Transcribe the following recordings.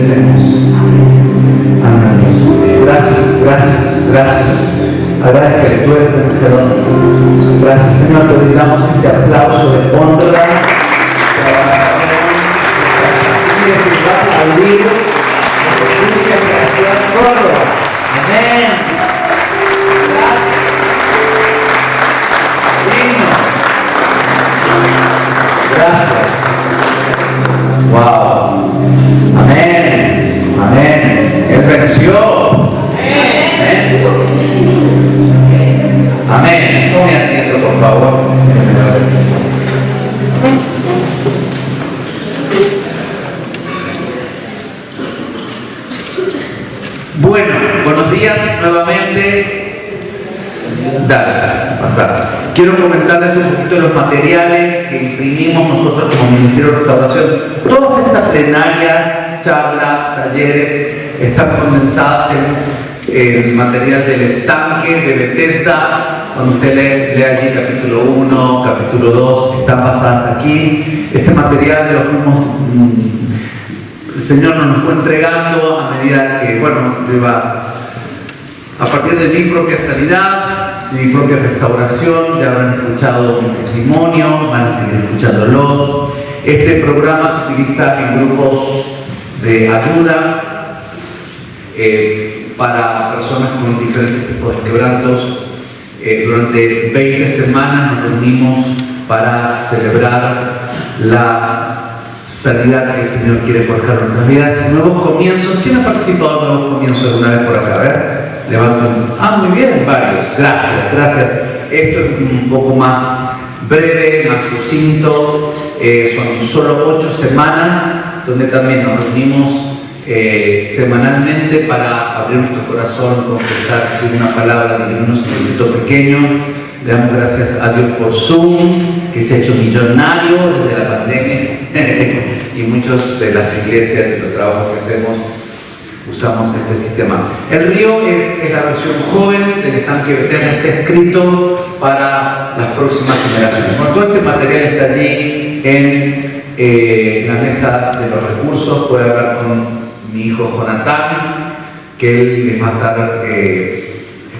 obedecemos. Amén. Gracias, gracias, gracias. Agradezco que tú eres vencedor. Gracias, Señor, te damos este aplauso de honra. Amén. Gracias. Wow. Amén. Amén. Él venció. Amén. Amén. Tome asiento, por favor. Bueno, buenos días nuevamente. Dale, pasar. Quiero comentarles un poquito de los materiales que imprimimos nosotros como Ministerio de Restauración. Todas estas plenarias, charlas, talleres están condensadas en el material del estanque de Bethesda. Cuando usted lee allí capítulo 1, capítulo 2, están basadas aquí. Este material lo fuimos... el Señor nos fue entregando a medida que, bueno, a partir de mi propia sanidad, de mi propia restauración. Ya habrán escuchado mi testimonio, van a seguir escuchándolo. Este programa se utiliza en grupos de ayuda para personas con diferentes tipos de quebrantos. Durante 20 semanas nos reunimos para celebrar la sanidad que el Señor quiere forjar en nuestras vidas. Nuevos comienzos. ¿Quién ha participado en nuevos comienzos alguna vez por acá? A ver, levanten. Muy bien, varios. Gracias, gracias. Esto es un poco más breve, más sucinto. Son solo 8 semanas donde también nos reunimos semanalmente para abrir nuestro corazón, confesar, decir una palabra, dirigirnos un poquito pequeño. Le damos gracias a Dios por Zoom, que se ha hecho millonario desde la pandemia. Y muchas de las iglesias y los trabajos que hacemos usamos este sistema. El río es la versión joven del estanque Bethesda, está escrito para las próximas generaciones. Bueno, todo este material está allí en la mesa de los recursos. Puede hablar con mi hijo Jonathan, que él les va a estar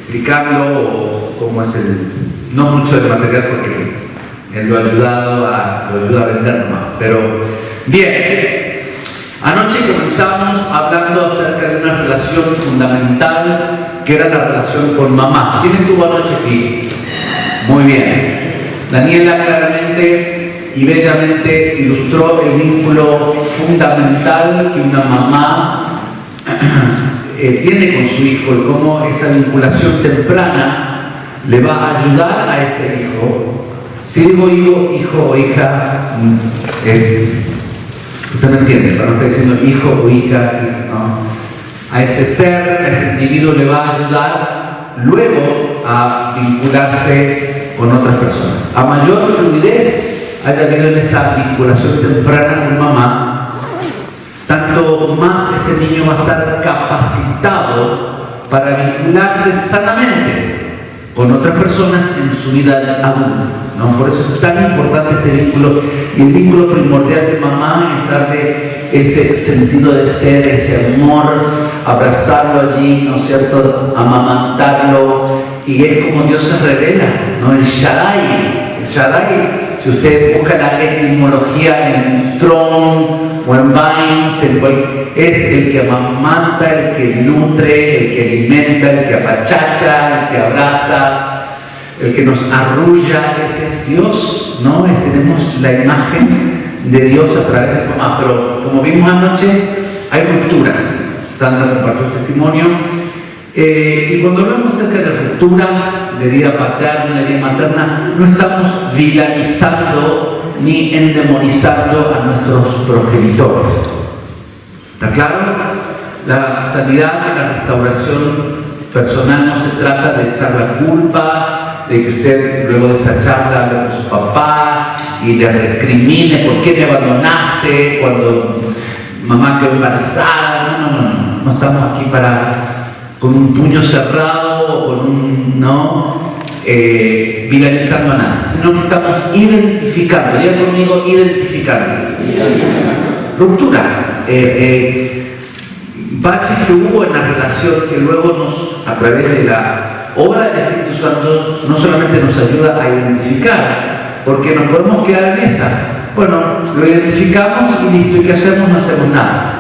explicando cómo es no mucho del material porque él lo ayuda a vender nomás. Pero bien, anoche comenzamos hablando acerca de una relación fundamental que era la relación con mamá. ¿Quién estuvo anoche aquí? Muy bien. Daniela claramente y bellamente ilustró el vínculo fundamental que una mamá tiene con su hijo y cómo esa vinculación temprana le va a ayudar a ese hijo. Si digo hijo o hija, usted me entiende, pero no estoy diciendo hijo o hija, no. A ese ser, a ese individuo le va a ayudar luego a vincularse con otras personas. A mayor fluidez haya habido en esa vinculación temprana con mamá, tanto más ese niño va a estar capacitado para vincularse sanamente con otras personas en su vida adulta, ¿no? Por eso es tan importante este vínculo, y el vínculo primordial de mamá es darle ese sentido de ser, ese amor, abrazarlo allí, ¿no es cierto?, amamantarlo, y es como Dios se revela, ¿no? El Shaddai, si usted busca la etimología en Strong o en Vines, es el que amamanta, el que nutre, el que alimenta, el que apachacha, el que abraza, el que nos arrulla. Ese es Dios, ¿no? Tenemos la imagen de Dios a través de mamá, pero como vimos anoche, hay rupturas. Sandra compartió el testimonio. Y cuando hablamos acerca de rupturas de vida paterna, de vida materna, no estamos vilanizando ni endemonizando a nuestros progenitores. ¿Está claro? La sanidad y la restauración personal no se trata de echar la culpa, de que usted luego de esta charla hable con su papá y le recrimine por qué me abandonaste cuando mamá quedó embarazada. No estamos aquí con un puño cerrado o con vilanizando a nada, sino que estamos identificando, diga conmigo, identificando rupturas. baches que hubo en la relación que luego a través de la obra del Espíritu Santo, no solamente nos ayuda a identificar, porque nos podemos quedar en esa. Bueno, lo identificamos y listo, ¿y qué hacemos? No hacemos nada.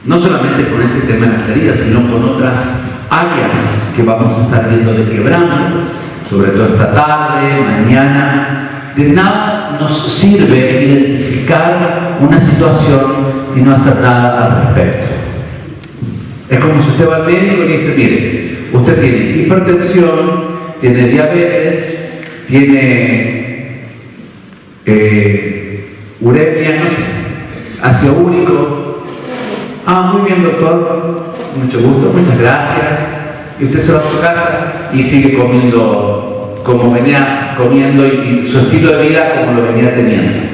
No solamente con este tema de las heridas, sino con otras áreas que vamos a estar viendo de quebranto, sobre todo esta tarde, mañana. De nada nos sirve identificar una situación y no hacer nada al respecto. Es como si usted va al médico y le dice, mire, usted tiene hipertensión, tiene diabetes, tiene uremia, no sé, ácido úrico. Ah, muy bien, doctor, mucho gusto, muchas gracias. Y usted se va a su casa y sigue comiendo como venía comiendo y su estilo de vida como lo venía teniendo.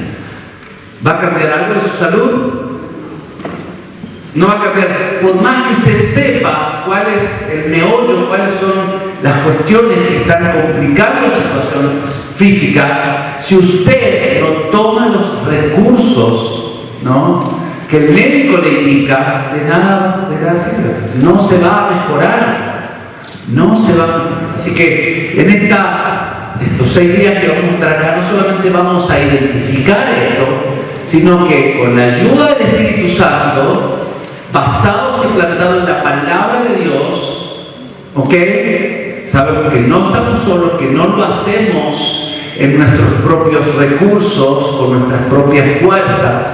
¿Va a cambiar algo de su salud? No va a cambiar. Por más que usted sepa cuál es el meollo, cuáles son las cuestiones que están complicando la situación física, si usted no toma los recursos, ¿no?, que el médico le indica, de nada va a servir. No se va a mejorar. No se va a mejorar. Así que en estos 6 días que vamos a estar acá, no solamente vamos a identificar esto, sino que con la ayuda del Espíritu Santo, basados y plantados en la palabra de Dios, ¿ok? Sabemos que no estamos solos, que no lo hacemos en nuestros propios recursos, con nuestras propias fuerzas,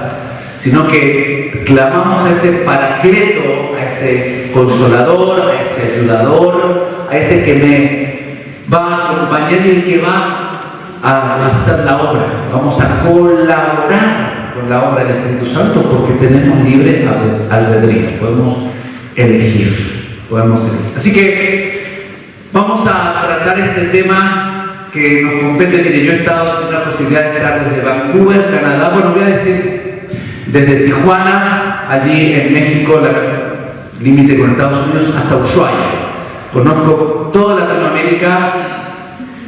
sino que clamamos a ese paracleto, a ese consolador, a ese ayudador, a ese que me va a acompañar y el que va a hacer la obra. Vamos a colaborar con la obra del Espíritu Santo porque tenemos libre albedrío, podemos elegir. Así que vamos a tratar este tema que nos compete. Mire, yo he tenido la posibilidad de estar desde Vancouver, Canadá, bueno, voy a decir desde Tijuana, allí en México, límite con Estados Unidos, hasta Ushuaia. Conozco toda Latinoamérica,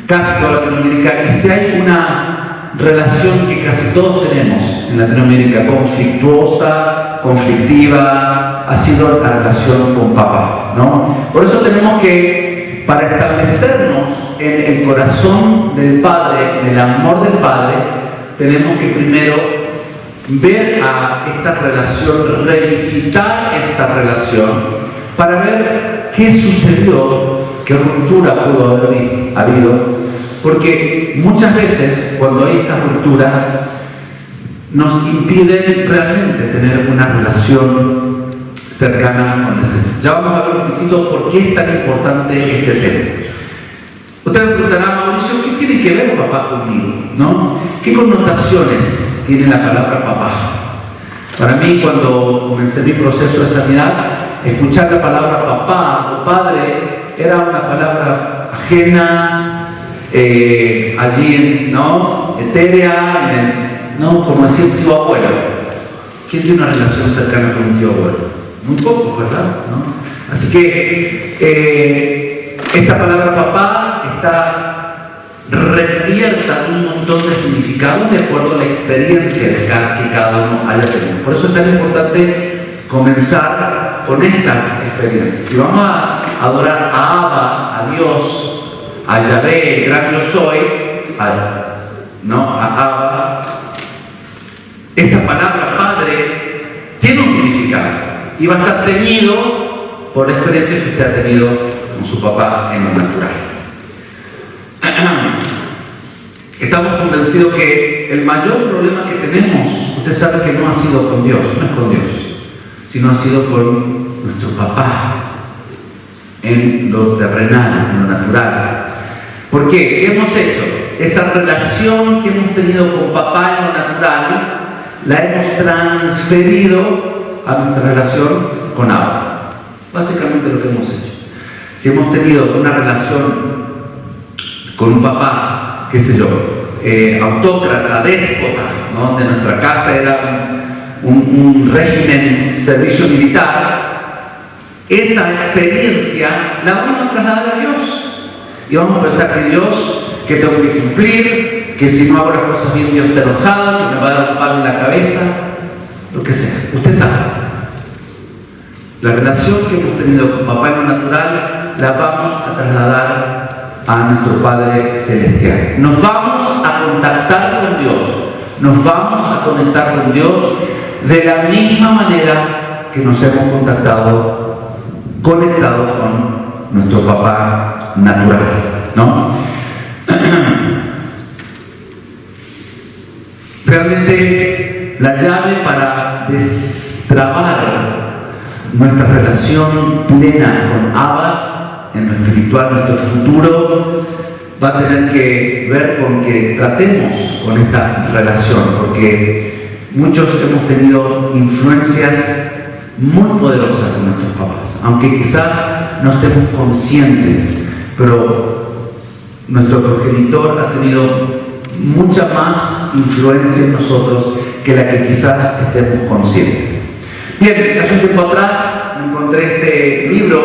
casi toda Latinoamérica, y si hay una relación que casi todos tenemos en Latinoamérica, conflictuosa, conflictiva, ha sido la relación con papá, ¿no? Por eso tenemos que, para establecernos en el corazón del Padre, en el amor del Padre, tenemos que primero ver a esta relación, revisitar esta relación para ver qué sucedió, qué ruptura pudo haber habido, porque muchas veces cuando hay estas rupturas nos impiden realmente tener una relación cercana con el Señor. Ya vamos a ver un poquitito por qué es tan importante este tema. Usted me preguntará, Mauricio, ¿qué tiene que ver papá conmigo? ¿No? ¿Qué connotaciones tiene la palabra papá? Para mí, cuando comencé mi proceso de sanidad, escuchar la palabra papá o padre era una palabra ajena, allí, ¿no?, etérea, ¿no?, como decir tío abuelo. ¿Quién tiene una relación cercana con un tío abuelo? Muy poco, ¿verdad? ¿No? Así que esta palabra papá está revierta un montón de significados de acuerdo a la experiencia que cada uno haya tenido. Por eso es tan importante comenzar con estas experiencias. Si vamos a adorar a Abba, a Dios, a Yahvé, el gran yo soy, a Abba, esa palabra padre tiene un significado y va a estar teñido por la experiencia que usted ha tenido con su papá en lo natural. Estamos convencidos que el mayor problema que tenemos, usted sabe que no ha sido con Dios, no es con Dios, sino ha sido con nuestro papá, en lo terrenal, en lo natural. ¿Por qué? ¿Qué hemos hecho? Esa relación que hemos tenido con papá en lo natural, la hemos transferido a nuestra relación con Abba. Básicamente lo que hemos hecho. Si hemos tenido una relación con un papá, qué sé yo, autócrata, déspota, ¿no?, donde nuestra casa era un régimen, servicio militar, esa experiencia la vamos a trasladar a Dios. Y vamos a pensar que Dios, que tengo que cumplir, que si no hago las cosas bien Dios está enojado, que me va a dar un palo en la cabeza, lo que sea. Usted sabe. La relación que hemos tenido con papá en lo natural la vamos a trasladar a nuestro Padre Celestial. Nos vamos a contactar con Dios, nos vamos a conectar con Dios de la misma manera que nos hemos conectado con nuestro papá natural, ¿no? Realmente la llave para destrabar nuestra relación plena con Abba, en lo espiritual, nuestro futuro, va a tener que ver con que tratemos con esta relación, porque muchos hemos tenido influencias muy poderosas con nuestros papás, aunque quizás no estemos conscientes, pero nuestro progenitor ha tenido mucha más influencia en nosotros que la que quizás estemos conscientes. Bien, hace un tiempo atrás me encontré este libro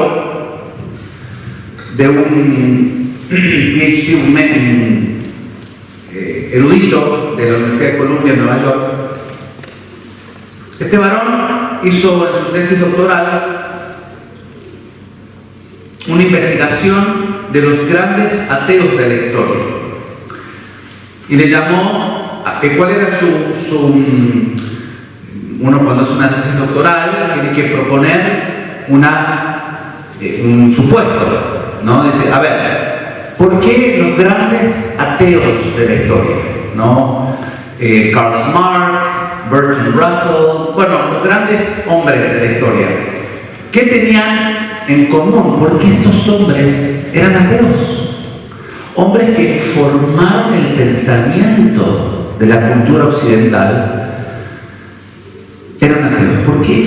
de un PhD, un erudito de la Universidad de Columbia en Nueva York. Este varón hizo en su tesis doctoral una investigación de los grandes ateos de la historia y le llamó, ¿cuál era uno cuando hace una tesis doctoral tiene que proponer un supuesto, ¿no? Dice, a ver, ¿por qué los grandes ateos de la historia, ¿no? Karl Marx, Bertrand Russell, bueno, los grandes hombres de la historia, ¿qué tenían en común? Porque estos hombres eran ateos. Hombres que formaron el pensamiento de la cultura occidental eran ateos. ¿Por qué?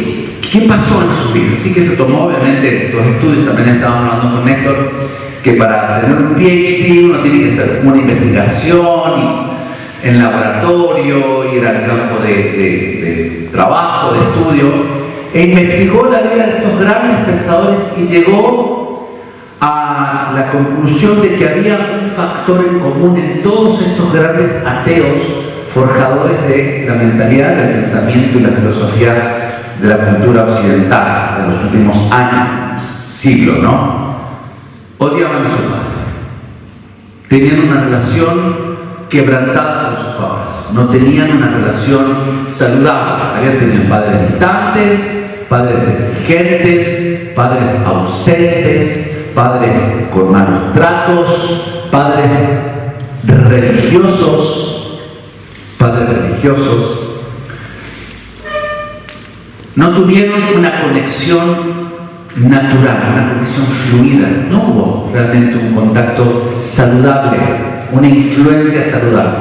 ¿Qué pasó en su vida? Así que se tomó, obviamente, los estudios, también estábamos hablando con Néstor, que para tener un PhD uno tiene que hacer una investigación en laboratorio, ir al campo de trabajo, de estudio, e investigó la vida de estos grandes pensadores y llegó a la conclusión de que había un factor en común en todos estos grandes ateos forjadores de la mentalidad, del pensamiento y la filosofía de la cultura occidental de los últimos años, siglos, ¿no? Odiaban a su padre. Tenían una relación quebrantada con sus papás. No tenían una relación saludable. Habían tenido padres distantes, padres exigentes, padres ausentes, padres con malos tratos, padres religiosos, no tuvieron una conexión natural, una conexión fluida, no hubo realmente un contacto saludable, una influencia saludable.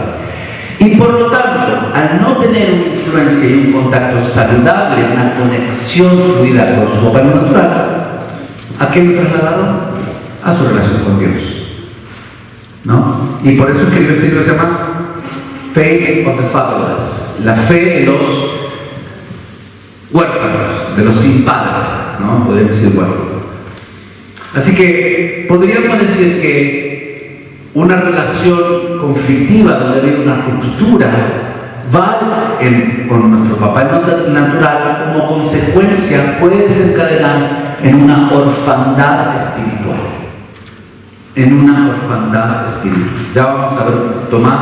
Y por lo tanto, al no tener una influencia y un contacto saludable, una conexión fluida con su papá natural, ¿a qué lo trasladaron? A su relación con Dios, ¿no? Y por eso escribió este libro que se llama Faith of the Fatherless, la fe de los huérfanos, de los sin padre, ¿no? Podemos decir huérfanos. Así que podríamos decir que una relación conflictiva donde había una ruptura va con nuestro papá natural, como consecuencia puede desencadenar en una orfandad espiritual. Ya vamos a ver un poquito más.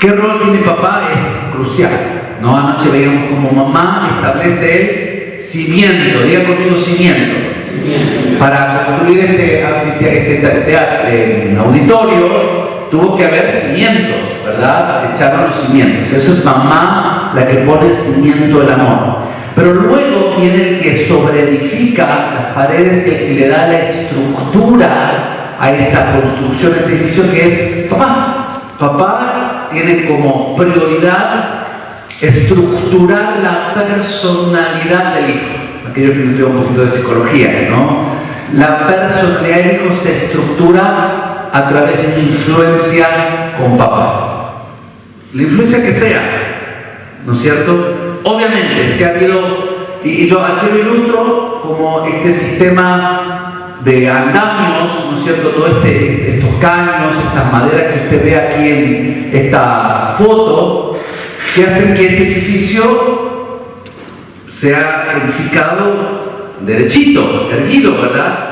¿Qué rol tiene papá? Es crucial, ¿no? Anoche veíamos como mamá establece el cimiento, diga conmigo cimiento. Para construir este auditorio tuvo que haber cimientos, ¿verdad? Echaron los cimientos. Eso es mamá la que pone el cimiento del amor. Pero luego viene el que sobreedifica las paredes y el que le da la estructura a esa construcción, a ese edificio, que es papá. Papá tiene como prioridad estructurar la personalidad del hijo. Aquellos que no tienen un poquito de psicología, ¿no? La personalidad del hijo se estructura a través de una influencia con papá. La influencia que sea, ¿no es cierto? Obviamente, si ha habido, y yo aquí lo ilustro como este sistema de andamios, ¿no es cierto? Todos estos caños, estas maderas que usted ve aquí en esta foto, que hacen que ese edificio sea edificado derechito, erguido, ¿verdad?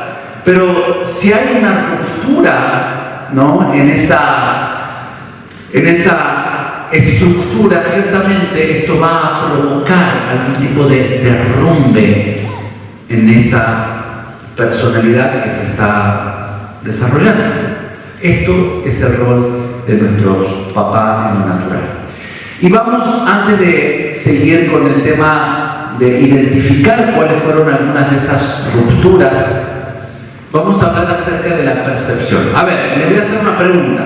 Pero si hay una ruptura, ¿no?, en esa estructura, ciertamente esto va a provocar algún tipo de derrumbe en esa personalidad que se está desarrollando. Esto es el rol de nuestros papás en lo natural. Y vamos, antes de seguir con el tema de identificar cuáles fueron algunas de esas rupturas, vamos a hablar acerca de la percepción. A ver, les voy a hacer una pregunta.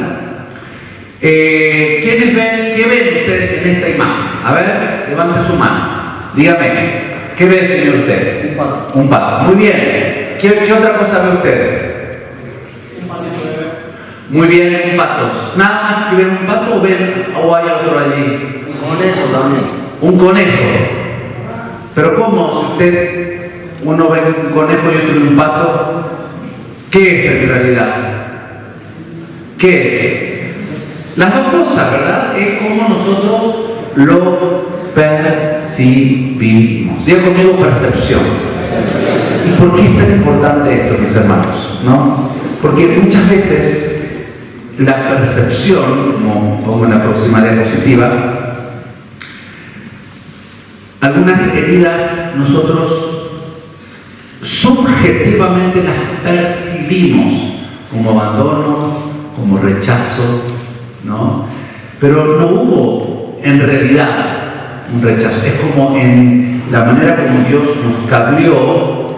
¿Qué ven ustedes en esta imagen? A ver, levante su mano. Dígame, ¿qué ve, señor usted? Un pato. Un pato. Muy bien. ¿Qué otra cosa ve usted? Un patito de bebé. Muy bien, patos. ¿Nada más que ver un pato o hay otro allí? Un conejo también. Un conejo. Pero ¿cómo? Si uno ve un conejo y otro un pato, ¿qué es en realidad? ¿Qué es? Las dos cosas, ¿verdad? Es como nosotros lo percibimos. Diga conmigo percepción. ¿Y por qué es tan importante esto, mis hermanos? ¿No? Porque muchas veces la percepción, como pongo en la próxima diapositiva, algunas heridas nosotros subjetivamente las percibimos como abandono, como rechazo, ¿no? Pero no hubo en realidad un rechazo. Es como en la manera como Dios nos cableó,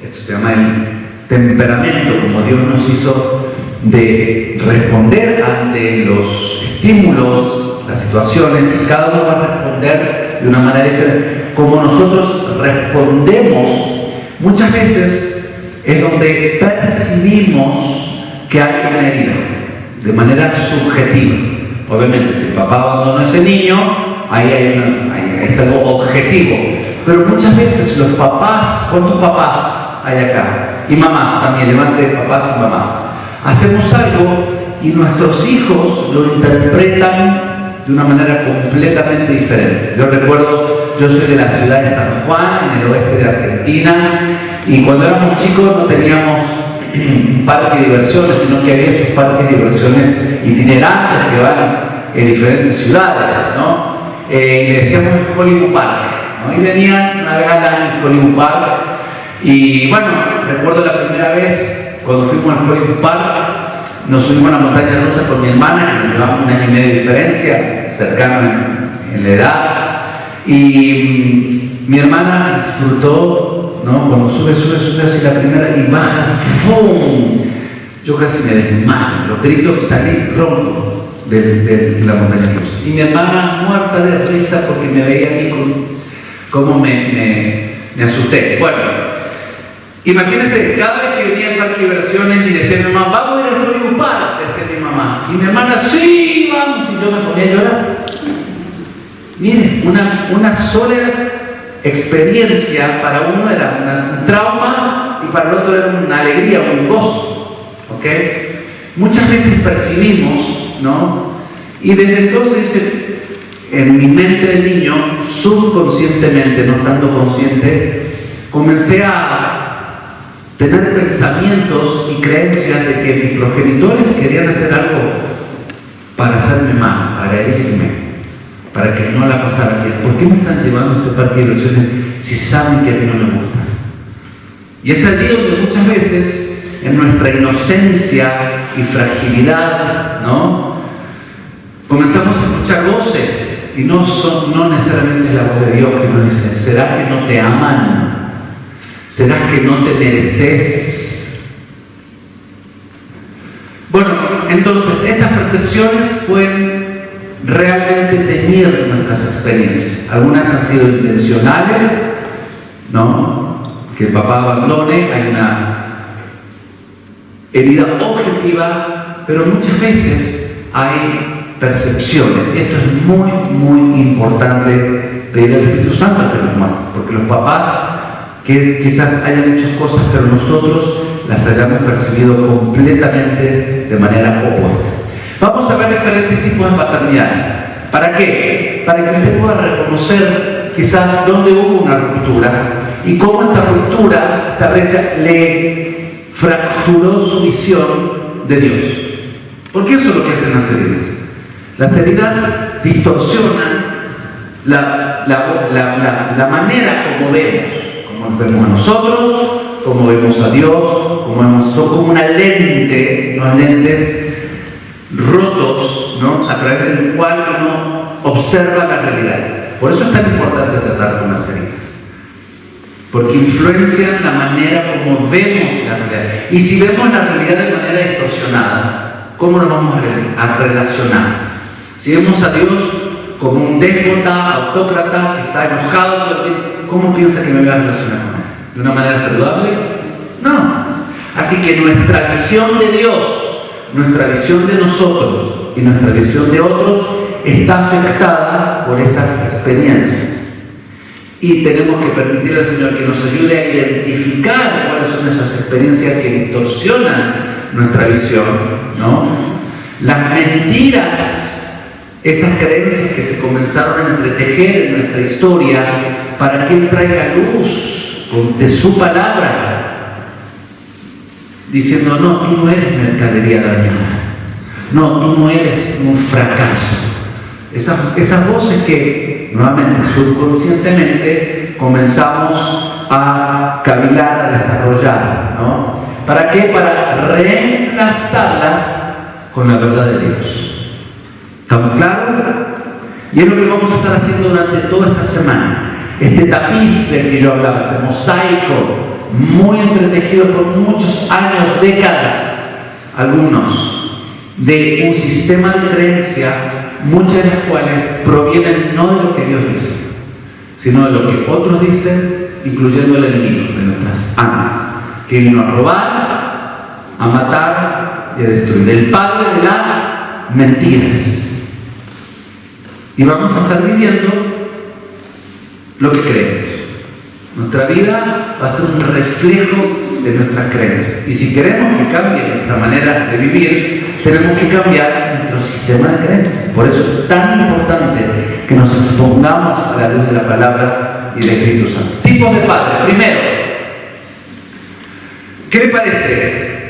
esto se llama el temperamento, como Dios nos hizo de responder ante los estímulos, las situaciones, y cada uno va a responder de una manera diferente. Como nosotros respondemos, muchas veces es donde percibimos que hay una herida, de manera subjetiva. Obviamente, si el papá abandonó a ese niño, ahí es algo objetivo. Pero muchas veces los papás, ¿cuántos papás hay acá? Y mamás también, levante papás y mamás. Hacemos algo y nuestros hijos lo interpretan de una manera completamente diferente. Yo recuerdo, yo soy de la ciudad de San Juan, en el oeste de Argentina, y cuando éramos chicos no teníamos un parque de diversiones, sino que había estos parques de diversiones itinerantes que van en diferentes ciudades, ¿no? Y le decíamos Hollywood Park, ¿no? Y venían una vez al año en Hollywood Park, y bueno, recuerdo la primera vez cuando fuimos al Hollywood Park, nos subimos a la montaña rusa con mi hermana, que nos llevamos 1 año y medio de diferencia, cercano en la edad, y mi hermana disfrutó, ¿no? Cuando sube así la primera y baja, ¡fum! Yo casi me desmayo, los gritos salí ronco de la montaña rusa. Y mi hermana muerta de risa porque me veía a mí como me asusté. Bueno, imagínense, cada vez que venía al parque de diversiones y decía mi mamá, vamos a ir al Hollywood Park, decía mi mamá. Y mi hermana, sí, vamos, y yo me ponía a llorar. Miren, una sola experiencia para uno era un trauma y para el otro era una alegría, un gozo. ¿Ok? Muchas veces percibimos, ¿no? Y desde entonces, en mi mente de niño, subconscientemente, no estando consciente, comencé a tener pensamientos y creencias de que mis progenitores querían hacer algo para hacerme mal, para herirme, para que no la pasara bien. ¿Por qué me están llevando a este parque de diversiones si saben que a mí no me gusta? Y es allí donde muchas veces, en nuestra inocencia y fragilidad, ¿no?, comenzamos a escuchar voces, y no necesariamente la voz de Dios que nos dice, ¿será que no te aman? ¿Será que no te mereces? Bueno, entonces, estas percepciones pueden realmente teñir nuestras experiencias. Algunas han sido intencionales, ¿no? Que el papá abandone, hay una herida objetiva, pero muchas veces hay percepciones, y esto es muy, muy importante pedir al Espíritu Santo que nos muestre, porque los papás que quizás hayan hecho cosas, pero nosotros las hayamos percibido completamente de manera opuesta. Vamos a ver diferentes tipos de paternidades. ¿Para qué? Para que usted pueda reconocer quizás dónde hubo una ruptura y cómo esta ruptura, esta brecha, le fracturó su visión de Dios. Porque eso es lo que hacen las heridas. Las heridas distorsionan la manera como nos vemos a nosotros, como vemos a Dios, son como una lente, unos lentes rotos, ¿no? A través del cual uno observa la realidad. Por eso es tan importante tratar con las heridas, porque influencian la manera como vemos la realidad. Y si vemos la realidad de manera distorsionada, ¿cómo nos vamos a relacionar? Si vemos a Dios como un déspota, autócrata, que está enojado, ¿cómo piensa que me voy a relacionar con Él? ¿De una manera saludable? No. Así que nuestra visión de Dios, nuestra visión de nosotros y nuestra visión de otros está afectada por esas experiencias. Y tenemos que permitirle al Señor que nos ayude a identificar cuáles son esas experiencias que distorsionan nuestra visión, ¿no? Las mentiras, esas creencias que se comenzaron a entretejer en nuestra historia para que Él traiga luz de su palabra, diciendo: no, tú no eres mercadería dañada, no, tú no eres un fracaso. Esas voces que nuevamente subconscientemente comenzamos a cavilar, a desarrollar, ¿no? ¿Para qué? Para reemplazarlas con la verdad de Dios. ¿Estamos claros? Y es lo que vamos a estar haciendo durante toda esta semana. Este tapiz del que yo hablaba, este mosaico, muy entretejido por muchos años, décadas, algunos, de un sistema de creencia, muchas de las cuales provienen no de lo que Dios dice, sino de lo que otros dicen, incluyendo el enemigo de nuestras almas, que vino a robar, a matar y a destruir. El padre de las mentiras. Y vamos a estar viviendo lo que creemos. Nuestra vida va a ser un reflejo de nuestras creencias. Y si queremos que cambie nuestra manera de vivir, tenemos que cambiar nuestro sistema de creencias. Por eso es tan importante que nos expongamos a la luz de la palabra y del Espíritu Santo. Tipos de padres. Primero, ¿qué le parece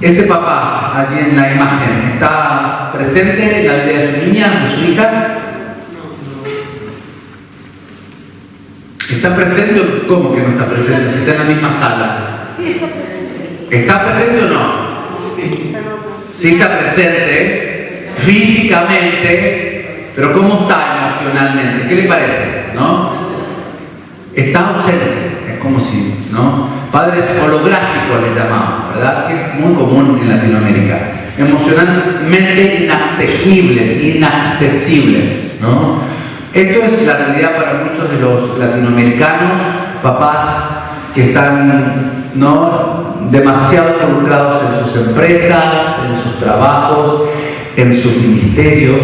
ese papá allí en la imagen? ¿Está presente en la vida de su niña, de su hija? ¿Está presente o cómo que no está presente? Si está en la misma sala. Sí, está presente. ¿Está presente o no? Sí está presente físicamente, pero ¿cómo está emocionalmente? ¿Qué le parece? ¿No? Está ausente, es como si, ¿no? Padres holográficos les llamamos, ¿verdad? Que es muy común en Latinoamérica. Emocionalmente inaccesibles, ¿no? Esto es la realidad para muchos de los latinoamericanos, papás que están, ¿no?, demasiado involucrados en sus empresas, en sus trabajos, en sus ministerios,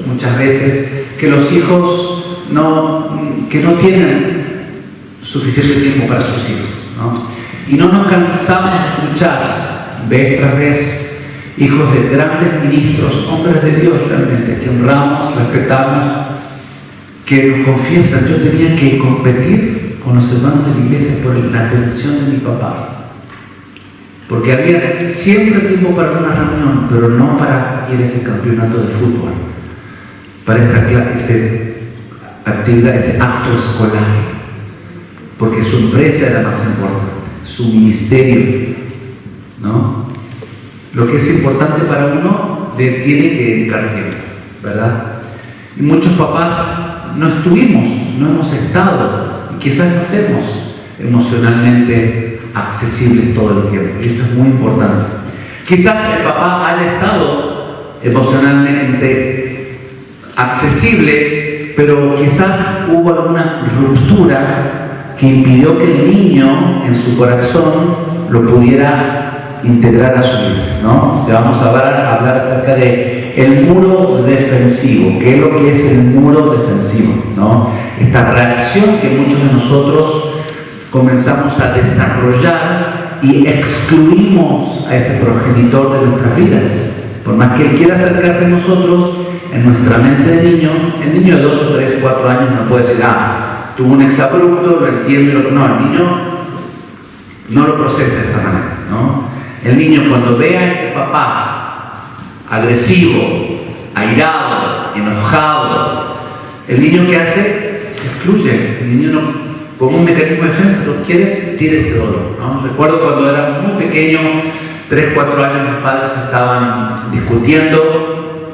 muchas veces, que los hijos que no tienen suficiente tiempo para sus hijos, ¿no? Y no nos cansamos de escuchar vez tras vez hijos de grandes ministros, hombres de Dios realmente, que honramos, respetamos, que nos confiesan: yo tenía que competir con los hermanos de la iglesia por la atención de mi papá, porque había siempre tiempo para una reunión, pero no para ir a ese campeonato de fútbol, para esa actividad, ese acto escolar, porque su empresa era más importante, su ministerio, ¿no? Lo que es importante para uno le tiene que dedicar tiempo, ¿verdad? Y muchos papás no hemos estado, y quizás no estemos emocionalmente accesibles todo el tiempo, y esto es muy importante. Quizás el papá haya estado emocionalmente accesible, pero quizás hubo alguna ruptura que impidió que el niño en su corazón lo pudiera integrar a su vida, ¿no? Le vamos a hablar acerca de el muro defensivo. ¿Qué es lo que es el muro defensivo? ¿No? Esta reacción que muchos de nosotros comenzamos a desarrollar y excluimos a ese progenitor de nuestras vidas. Por más que él quiera acercarse a nosotros, en nuestra mente de niño, el niño de 2 o 3, 4 años no puede decir, tuvo un exabrupto, lo entiendo, no, el niño no lo procesa de esa manera, ¿no? El niño cuando ve a ese papá agresivo, airado, enojado, el niño ¿qué hace? Se excluye. El niño no, como un mecanismo de defensa, no quiere sentir ese dolor, ¿no? Recuerdo cuando era muy pequeño, 3, 4 años, mis padres estaban discutiendo.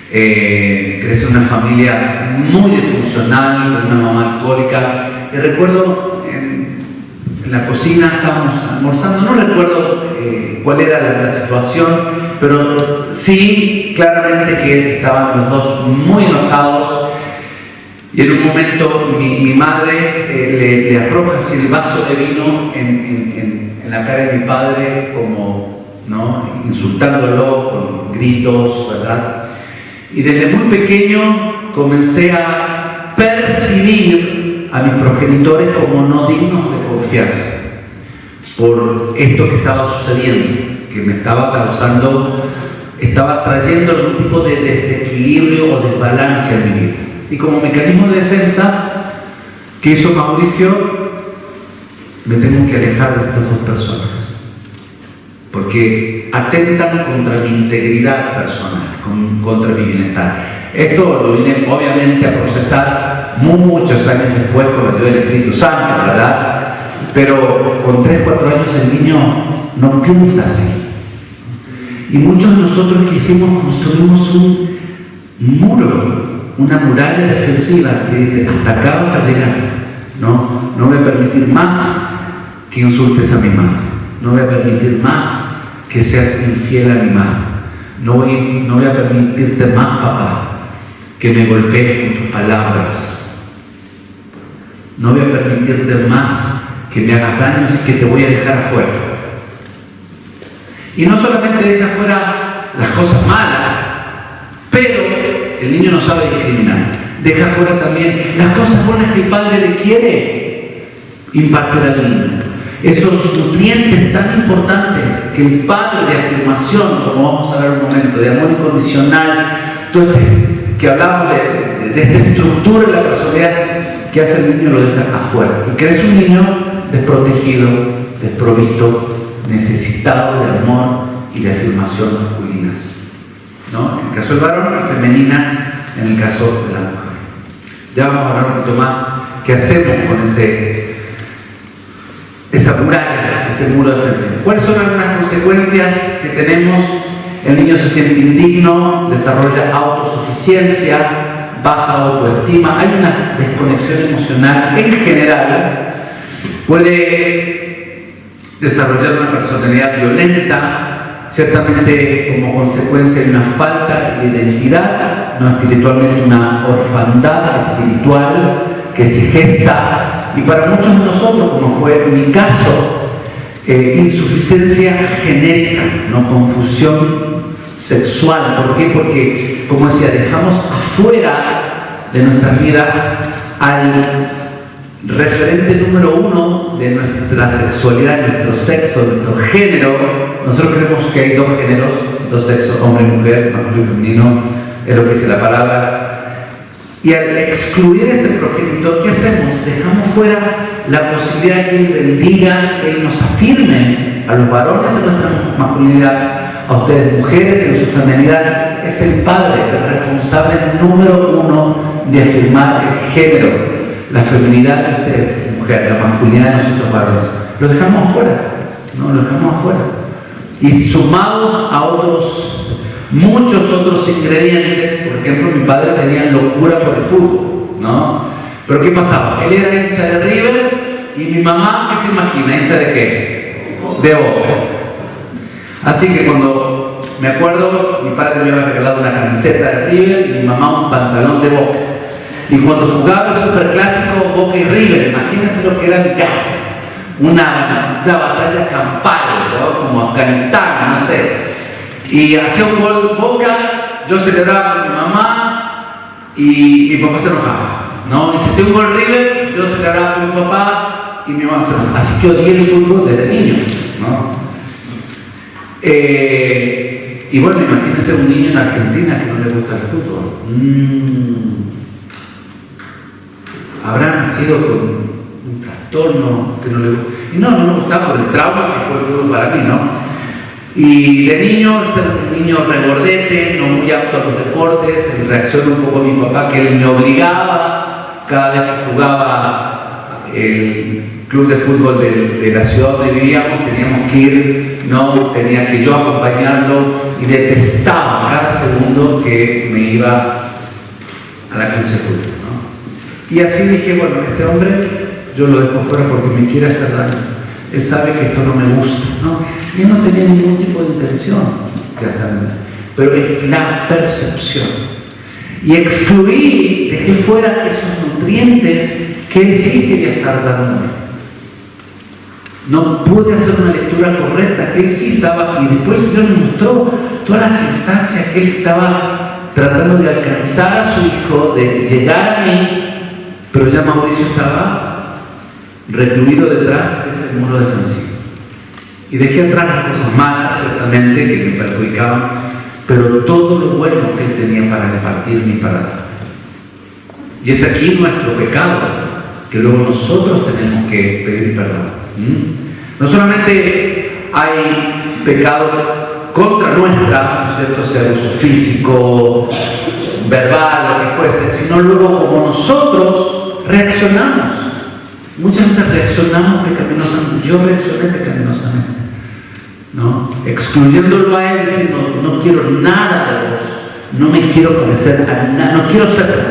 Crecí en una familia muy disfuncional, con una mamá alcohólica. Y recuerdo en la cocina estábamos almorzando, no recuerdo cuál era la situación, pero sí claramente que estaban los dos muy enojados. Y en un momento mi madre le arroja así el vaso de vino en la cara de mi padre, como, ¿no?, insultándolo con gritos, ¿verdad? Y desde muy pequeño comencé a percibir a mis progenitores como no dignos de confianza por esto que estaba sucediendo, que me estaba causando, estaba trayendo algún tipo de desequilibrio o desbalance en mi vida. Y como mecanismo de defensa, ¿qué hizo Mauricio? Me tengo que alejar de estas 2 personas, porque atentan contra mi integridad personal, contra mi bienestar. Esto lo vine obviamente a procesar muchos años después con la ayuda del Espíritu Santo, ¿verdad? Pero con 3, 4 años el niño no piensa así. Y muchos de nosotros que hicimos, construimos un muro, una muralla defensiva que dice, hasta acá vas a llegar. No voy a permitir más que insultes a mi madre. No voy a permitir más que seas infiel a mi madre. No voy a permitirte más, papá, que me golpees con tus palabras. No voy a permitirte más que me hagas daños y que te voy a dejar afuera. Y no solamente deja afuera las cosas malas, pero el niño no sabe discriminar. Deja afuera también las cosas buenas que el padre le quiere impartir al niño. Esos nutrientes tan importantes que el padre de afirmación, como vamos a ver un momento, de amor incondicional, todo que hablamos de esta estructura de la personalidad que hace el niño, lo deja afuera. Y crece un niño desprotegido, desprovisto, necesitado de amor y de afirmación masculinas, ¿no? En el caso del varón, y femeninas en el caso de la mujer. Ya vamos a hablar un poquito más qué hacemos con esa muralla, ese muro defensivo. ¿Cuáles son algunas consecuencias que tenemos? El niño se siente indigno, desarrolla autosuficiencia, baja autoestima, hay una desconexión emocional en general, puede desarrollar una personalidad violenta, ciertamente como consecuencia de una falta de identidad, no espiritualmente una orfandad espiritual que se gesta. Y para muchos de nosotros, como fue mi caso, insuficiencia genérica, no confusión sexual. ¿Por qué? Porque, como decía, dejamos afuera de nuestras vidas al referente número 1 de nuestra sexualidad, nuestro sexo, nuestro género. Nosotros creemos que hay 2 géneros, 2 sexos, hombre y mujer, masculino y femenino, es lo que dice la palabra. Y al excluir ese progenitor, ¿qué hacemos? Dejamos fuera la posibilidad de que Él bendiga, que Él nos afirme a los varones en nuestra masculinidad, a ustedes mujeres en su feminidad. Es el Padre el responsable número 1 de afirmar el género, la feminidad de ustedes, mujer, la masculinidad de nosotros varones. Lo dejamos afuera, ¿no? Lo dejamos afuera. Y sumados a muchos otros ingredientes. Por ejemplo, mi padre tenía locura por el fútbol, ¿no? Pero ¿qué pasaba? Él era hincha de River y mi mamá, ¿qué se imagina? ¿Hincha de qué? De Boca. Así que cuando me acuerdo, mi padre me había regalado una camiseta de River y mi mamá un pantalón de Boca. Y cuando jugaba el superclásico Boca y River, imagínense lo que era mi casa. Una batalla campal, ¿no? Como Afganistán, no sé. Y hacía un gol Boca, yo celebraba con mi mamá y mi papá se enojaba, ¿no? Y si hacía un gol River, yo celebraba con mi papá y mi mamá se enojaba. Así que odié el fútbol desde niño, ¿no? Y bueno, imagínense un niño en Argentina que no le gusta el fútbol. Habrá nacido con un trastorno que no le gusta. Y no me gustaba por el trauma que fue el fútbol para mí, ¿no? Y de niño, ser un niño regordete, no muy apto a los deportes, en reacción un poco a mi papá, que él me obligaba cada vez que jugaba el club de fútbol de la ciudad donde vivíamos, teníamos que ir, no tenía que yo acompañarlo, y detestaba cada segundo que me iba a la cancha de fútbol, ¿no? Y así dije, bueno, este hombre yo lo dejo fuera porque me quiere hacer daño. Él sabe que esto no me gusta, ¿no? Y él no tenía ningún tipo de intención de hacerme, pero es la percepción. Y excluí, dejé fuera esos nutrientes que él sí quería estar dándome. No pude hacer una lectura correcta, que él sí estaba, y después el Señor me mostró todas las instancias que él estaba tratando de alcanzar a su hijo, de llegar a mí, pero ya Mauricio estaba recluido detrás de ese muro defensivo. Y dejé atrás las cosas malas, ciertamente, que me perjudicaban, pero todo lo bueno que él tenía para repartirme y para dar. Y es aquí nuestro pecado, que luego nosotros tenemos que pedir perdón. No solamente hay pecado contra nuestra, ¿no es cierto?, sea abuso físico, verbal, lo que fuese, sino luego como nosotros reaccionamos. Muchas veces reaccionamos pecaminosamente. Yo reaccioné pecaminosamente, ¿no? Excluyéndolo a él, diciendo, no quiero nada de vos, no me quiero parecer a nada, no quiero ser de vos,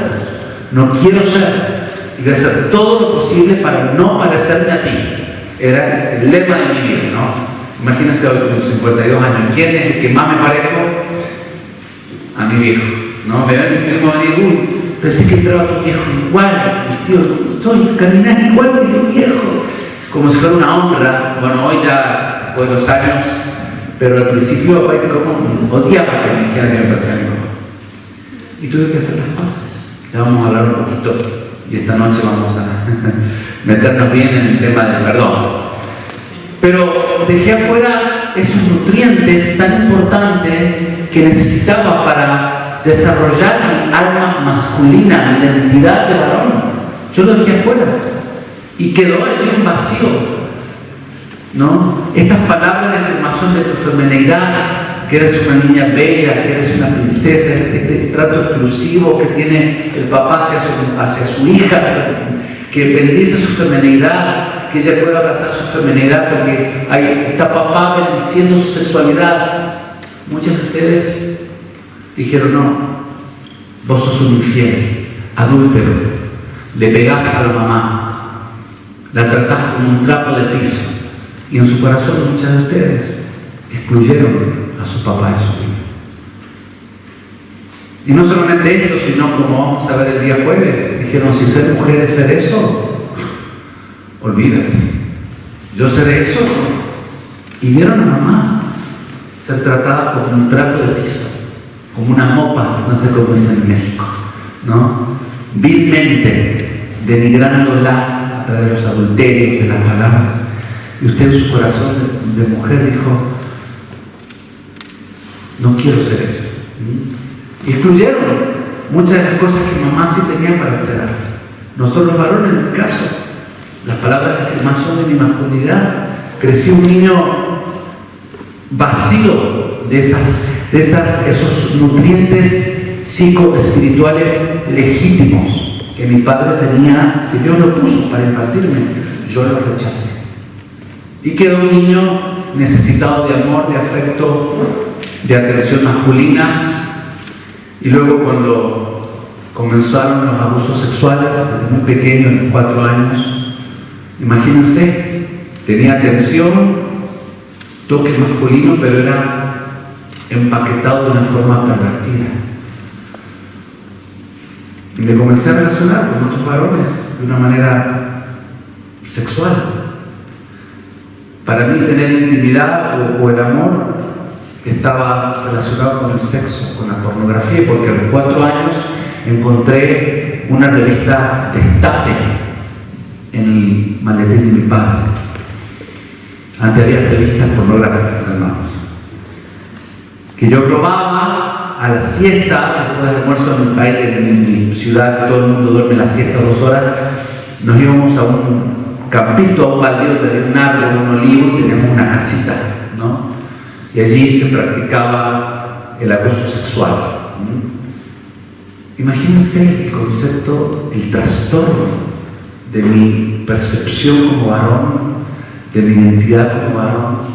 no quiero ser, y voy a hacer todo lo posible para no parecerme a ti. Era el lema de mi vida, ¿no? Imagínense hoy con 52 años, ¿quién es el que más me parezco? A mi viejo, ¿no? Me ven a venir, pensé que entraba tu viejo igual, tío, estoy caminando igual que tu viejo, como si fuera una honra. Bueno, hoy ya, después de los años, pero al principio papá como odiaba que me dijeran que me parecía a mi papá. Y tuve que hacer las paces. Ya vamos a hablar un poquito, y esta noche vamos a meternos bien en el tema del perdón. Pero dejé afuera esos nutrientes tan importantes que necesitaba para desarrollar mi alma masculina, mi identidad de varón. Yo lo dejé afuera y quedó allí un vacío, ¿no? Estas palabras de afirmación de tu feminidad, que eres una niña bella, que eres una princesa, este trato exclusivo que tiene el papá hacia su hija, que bendice su feminidad, que ella pueda abrazar su feminidad porque ahí está papá bendiciendo su sexualidad. Muchos de ustedes dijeron, no, vos sos un infiel, adúltero, le pegás a la mamá, la tratás como un trapo de piso, y en su corazón muchas de ustedes excluyeron a su papá y su hijo. Y no solamente esto, sino como vamos a ver el día jueves, dijeron, si ser mujer es ser eso, olvídate, yo seré eso. Y vieron a mamá ser tratada como un trapo de piso, como una mopa, no sé cómo dicen en México, ¿no? Vilmente, denigrándola a través de los adulterios, de las palabras. Y usted en su corazón de mujer dijo, no quiero ser eso. Y excluyeron muchas de las cosas que mamá sí tenía para esperar. Nosotros varones, en mi caso, las palabras de afirmación de mi masculinidad, crecí un niño vacío de esos nutrientes psicoespirituales legítimos que mi padre tenía, que Dios lo puso para impartirme. Yo lo rechacé. Y quedó un niño necesitado de amor, de afecto, de atención masculinas. Y luego cuando comenzaron los abusos sexuales, desde muy pequeño, de 4 años, imagínense, tenía atención, toque masculino, pero era empaquetado de una forma pervertida. Y me comencé a relacionar con otros varones de una manera sexual. Para mí tener intimidad o el amor estaba relacionado con el sexo, con la pornografía, porque a los 4 años encontré una revista Destape en el maletín de mi padre. Antes había revistas pornográficas, hermanos, que yo robaba a la siesta, después del almuerzo en mi país, en mi ciudad, todo el mundo duerme la siesta 2 horas, nos íbamos a un campito, a un baldío donde había un árbol, un olivo, y teníamos una casita, ¿no? Y allí se practicaba el abuso sexual. Imagínense el concepto, el trastorno de mi percepción como varón, de mi identidad como varón.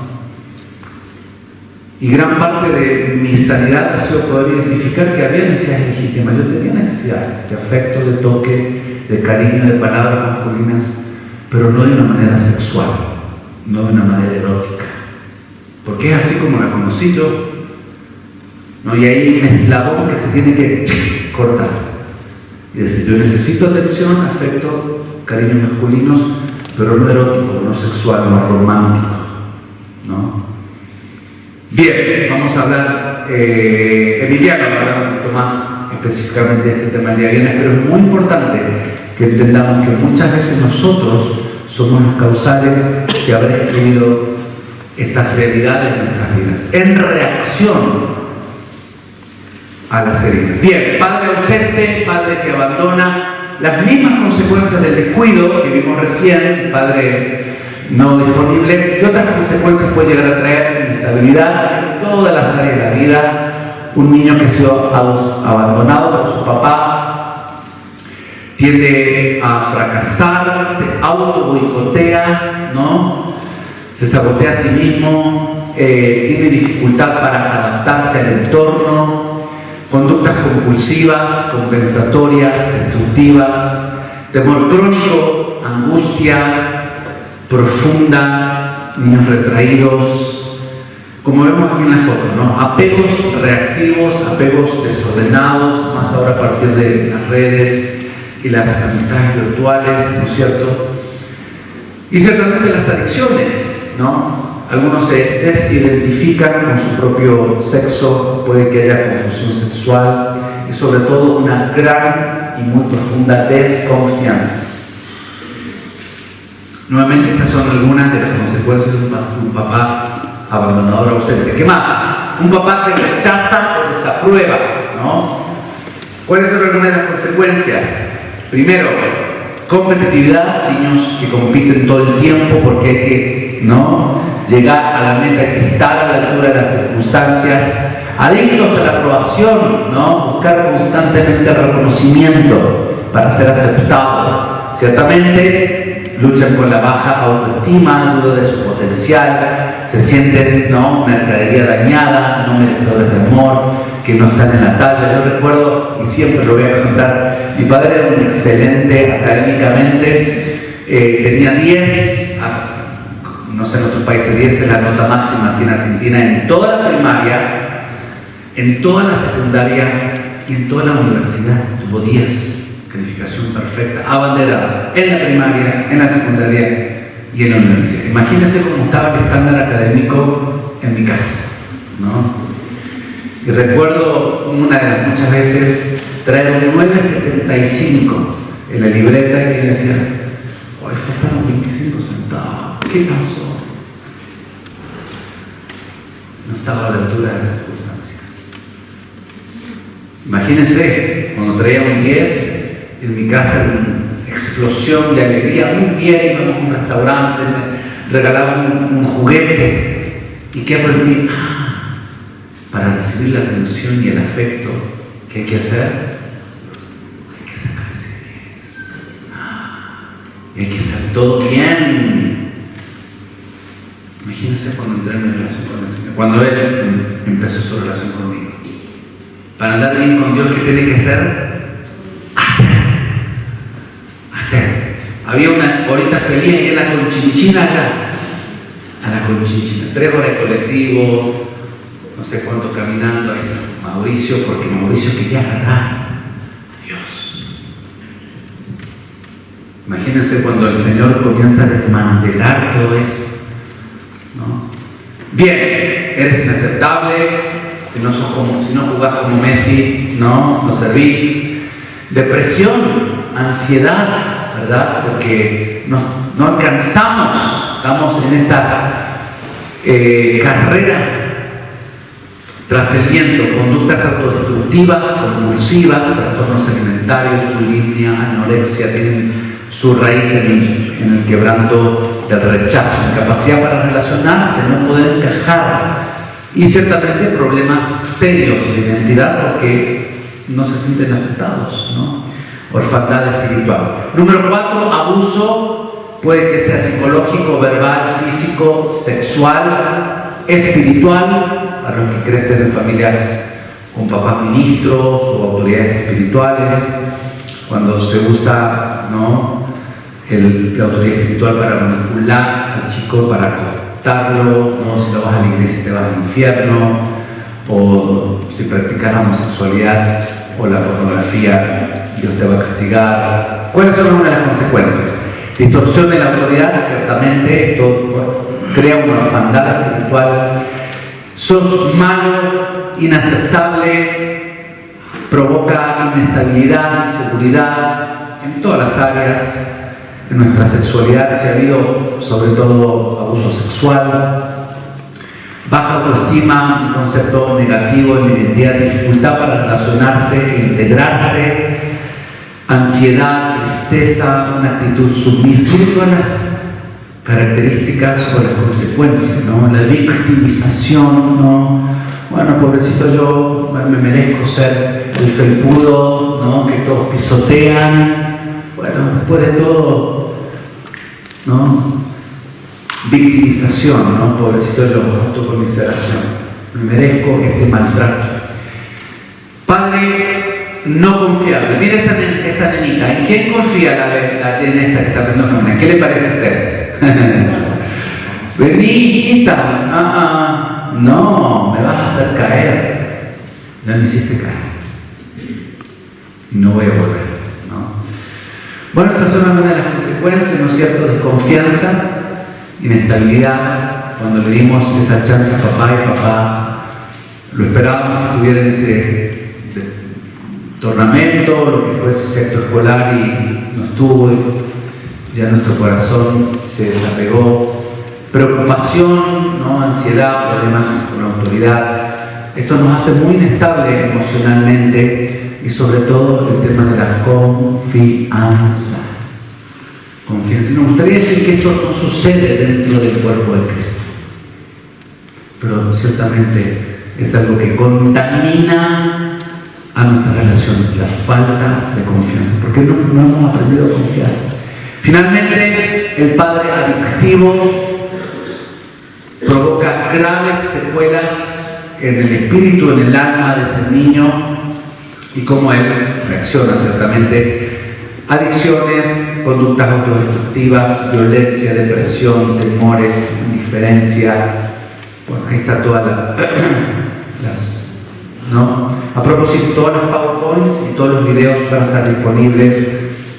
Y gran parte de mi sanidad ha sido poder identificar que había necesidades legítimas. Yo tenía necesidades de afecto, de toque, de cariño, de palabras masculinas, pero no de una manera sexual, no de una manera erótica. Porque es así como la conocí yo, ¿no? Y hay un eslabón que se tiene que cortar y decir: yo necesito atención, afecto, cariños masculinos, pero no erótico, no sexual, no romántico, ¿no? Bien, vamos a hablar, Emiliano va a hablar un poquito más específicamente de este tema el día viernes, pero es muy importante que entendamos que muchas veces nosotros somos los causales que habrán escrito estas realidades en nuestras vidas, en reacción a las heridas. Bien, padre ausente, padre que abandona, las mismas consecuencias del descuido que vimos recién, padre no disponible, ¿qué otras consecuencias puede llegar a traer? Inestabilidad en todas las áreas de la vida. Un niño que ha sido abandonado por su papá tiende a fracasar, se auto-boicotea, ¿no? Se sabotea a sí mismo, tiene dificultad para adaptarse al entorno, conductas compulsivas, compensatorias, destructivas, temor crónico, angustia profunda, niños retraídos, como vemos aquí en la foto, ¿no? Apegos reactivos, apegos desordenados, más ahora a partir de las redes y las amistades virtuales, ¿no es cierto? Y ciertamente las adicciones, ¿no? Algunos se desidentifican con su propio sexo, puede que haya confusión sexual y sobre todo una gran y muy profunda desconfianza. Nuevamente, estas son algunas de las consecuencias de un papá abandonador ausente. ¿Qué más? Un papá que rechaza o desaprueba, ¿no? ¿Cuáles son algunas de las consecuencias? Primero, competitividad, niños que compiten todo el tiempo porque hay que, ¿no?, llegar a la meta, hay que estar a la altura de las circunstancias. Adictos a la aprobación, ¿no? Buscar constantemente el reconocimiento para ser aceptado. Ciertamente luchan con la baja autoestima, duda de su potencial, se sienten, ¿no?, mercadería dañada, no merecedores de amor, que no están en la talla. Yo recuerdo, y siempre lo voy a contar, mi padre era un excelente académicamente, tenía 10, no sé en otros países, 10 es la nota máxima aquí en Argentina, en toda la primaria, en toda la secundaria y en toda la universidad. Tuvo 10. Calificación perfecta, abanderada en la primaria, en la secundaria y en la universidad. Imagínense cómo estaba el estándar académico en mi casa, ¿no? Y recuerdo una de las muchas veces traer un 9.75 en la libreta y que decía: hoy faltaron 25 centavos, ¿qué pasó? No estaba a la altura de las circunstancias. Imagínense, cuando traía un 10, en mi casa una explosión de alegría, muy bien, íbamos a un restaurante, me regalaban un juguete. ¿Y qué aprendí? Para recibir la atención y el afecto, ¿qué hay que hacer? Hay que sacarse 10. Y hay que hacer todo bien. Imagínense cuando entré en mi relación con el Señor, cuando Él empezó su relación conmigo. Para andar bien con Dios, ¿qué tiene que hacer? Hacer. Había una horita feliz ahí en la Conchinchina allá. A la Conchinchina. 3 horas de colectivo, no sé cuánto caminando ahí. Mauricio, porque Mauricio quería agradar a Dios. Imagínense cuando el Señor comienza a desmantelar todo eso, ¿no? Bien, eres inaceptable, si no jugás como Messi, no servís. Depresión, ansiedad, ¿verdad? Porque no alcanzamos, estamos en esa carrera tras el conductas autodestructivas, compulsivas, trastornos alimentarios, bulimia, anorexia, tienen su raíz en el quebranto del rechazo, incapacidad para relacionarse, no poder encajar y ciertamente problemas serios de identidad porque no se sienten aceptados, ¿no? Orfandad espiritual. Número 4, abuso, puede que sea psicológico, verbal, físico, sexual, espiritual, a los que crecen en familias con papás ministros o autoridades espirituales, cuando se usa, ¿no?, la autoridad espiritual para manipular al chico, para cooptarlo, ¿no? Si lo vas a la iglesia te vas al infierno, o si practicas la homosexualidad o la pornografía, Dios te va a castigar. ¿Cuáles son una de las consecuencias? Distorsión de la autoridad, ciertamente, esto crea una orfandad espiritual. Sos malo, inaceptable, provoca inestabilidad, inseguridad en todas las áreas. En nuestra sexualidad se ha habido sobre todo abuso sexual, baja autoestima, un concepto negativo en la identidad, dificultad para relacionarse e integrarse, ansiedad, tristeza, una actitud sumisa, todas las características o las consecuencias, ¿no? La victimización, ¿no? Bueno, pobrecito yo, me merezco ser el felpudo, ¿no?, que todos pisotean. Bueno, después de todo, ¿no?, victimización, ¿no? Pobrecito yo, autocomiseración. Me merezco este maltrato. Padre no confiable. Mire esa nenita. ¿En quién confía la nena esta que está aprendiendo a caminar? ¿Qué le parece a usted? Vení, hijita. No, me vas a hacer caer. Ya me hiciste caer. Y no voy a volver, ¿no? Bueno, estas son algunas de las consecuencias, ¿no es cierto? Desconfianza, inestabilidad. Cuando le dimos esa chance a papá y papá lo esperábamos que estuviera en ese tornamento, lo que fue ese sector escolar y no estuvo, y ya nuestro corazón se desapegó. Preocupación, ¿no?, ansiedad, problemas con la autoridad. Esto nos hace muy inestable emocionalmente y sobre todo el tema de la confianza. Confianza. Nos gustaría decir que esto no sucede dentro del cuerpo de Cristo, pero ciertamente es algo que contamina a nuestras relaciones, la falta de confianza, porque no hemos aprendido a confiar. Finalmente, el padre adictivo provoca graves secuelas en el espíritu, en el alma de ese niño y cómo él reacciona ciertamente. Adicciones, conductas autodestructivas, violencia, depresión, temores, indiferencia. Bueno, ahí está todas las, ¿no? A propósito, todas las PowerPoints y todos los videos van a estar disponibles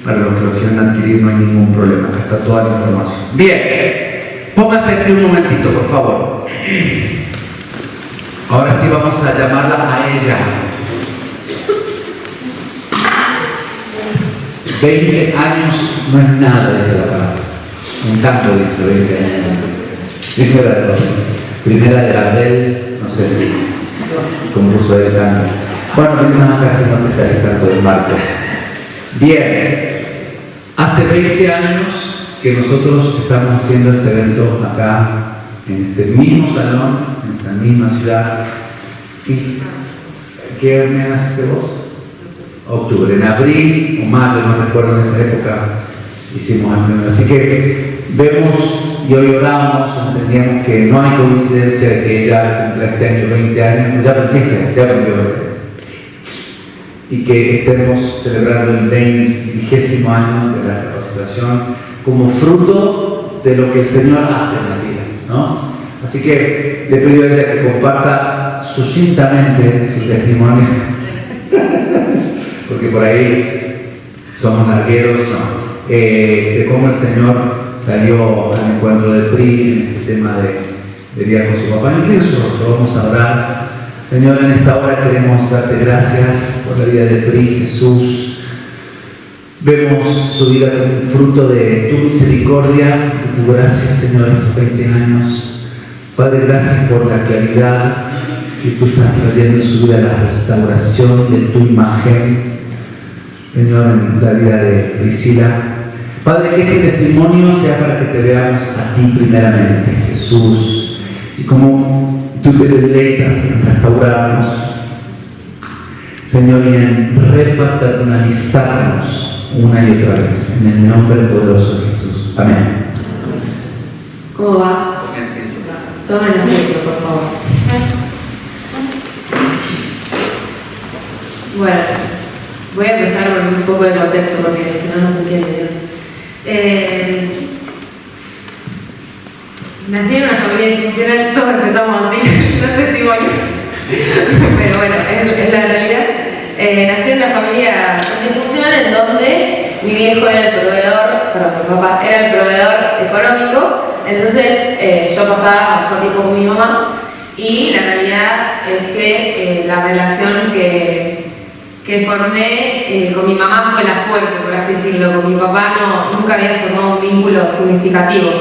para los que lo quieran adquirir, no hay ningún problema, acá está toda la información. Bien. Póngase aquí un momentito, por favor. Ahora sí vamos a llamarla a ella. 20 años no es nada, dice la palabra. Un tanto dice 20 años. Primera de Gardel, no sé si compuso el canto. Bueno, tenemos acá haciendo que sea el canto de Marcos. Bien, hace 20 años que nosotros estamos haciendo este evento acá, en este mismo salón, en esta misma ciudad. ¿Y qué mes naciste vos? Octubre. En abril o mayo, no recuerdo, en esa época hicimos el primero. Así que vemos y hoy oramos, entendíamos que no hay coincidencia de que ella cumpla este año 20 años, ya aprendió, y que estemos celebrando el 20º año de la capacitación como fruto de lo que el Señor hace en las vidas, ¿no? Así que le pido a ella que comparta sucintamente su testimonio, porque por ahí somos largueros, ¿no? De cómo el Señor salió al encuentro de PRI en este tema de vida con su papá. Incluso lo vamos a orar. Señor, en esta hora queremos darte gracias por la vida de PRI, Jesús. Vemos su vida como un fruto de tu misericordia, de tu gracia, Señor, en estos 20 años. Padre, gracias por la claridad que tú estás trayendo en su vida la restauración de tu imagen, Señor, en la vida de Priscila. Padre, que este testimonio sea para que te veamos a ti primeramente, Jesús, y como tú te deleitas en restaurarnos, Señor, y en repaternalizarnos una y otra vez, en el nombre poderoso de Jesús. Amén. ¿Cómo va? Tomen asiento, por favor. Bueno, voy a empezar con un poco de contexto porque si no, no se entiende bien. Nací en una familia disfuncional, todos empezamos así, los testimonios. Pero bueno, es la realidad. Nací en una familia disfuncional en donde mi viejo era el proveedor, perdón, mi papá era el proveedor económico, entonces yo pasaba mucho tiempo con mi mamá y la realidad es que la relación que formé con mi mamá fue la fuerte, por así decirlo. Con mi papá nunca había formado un vínculo significativo.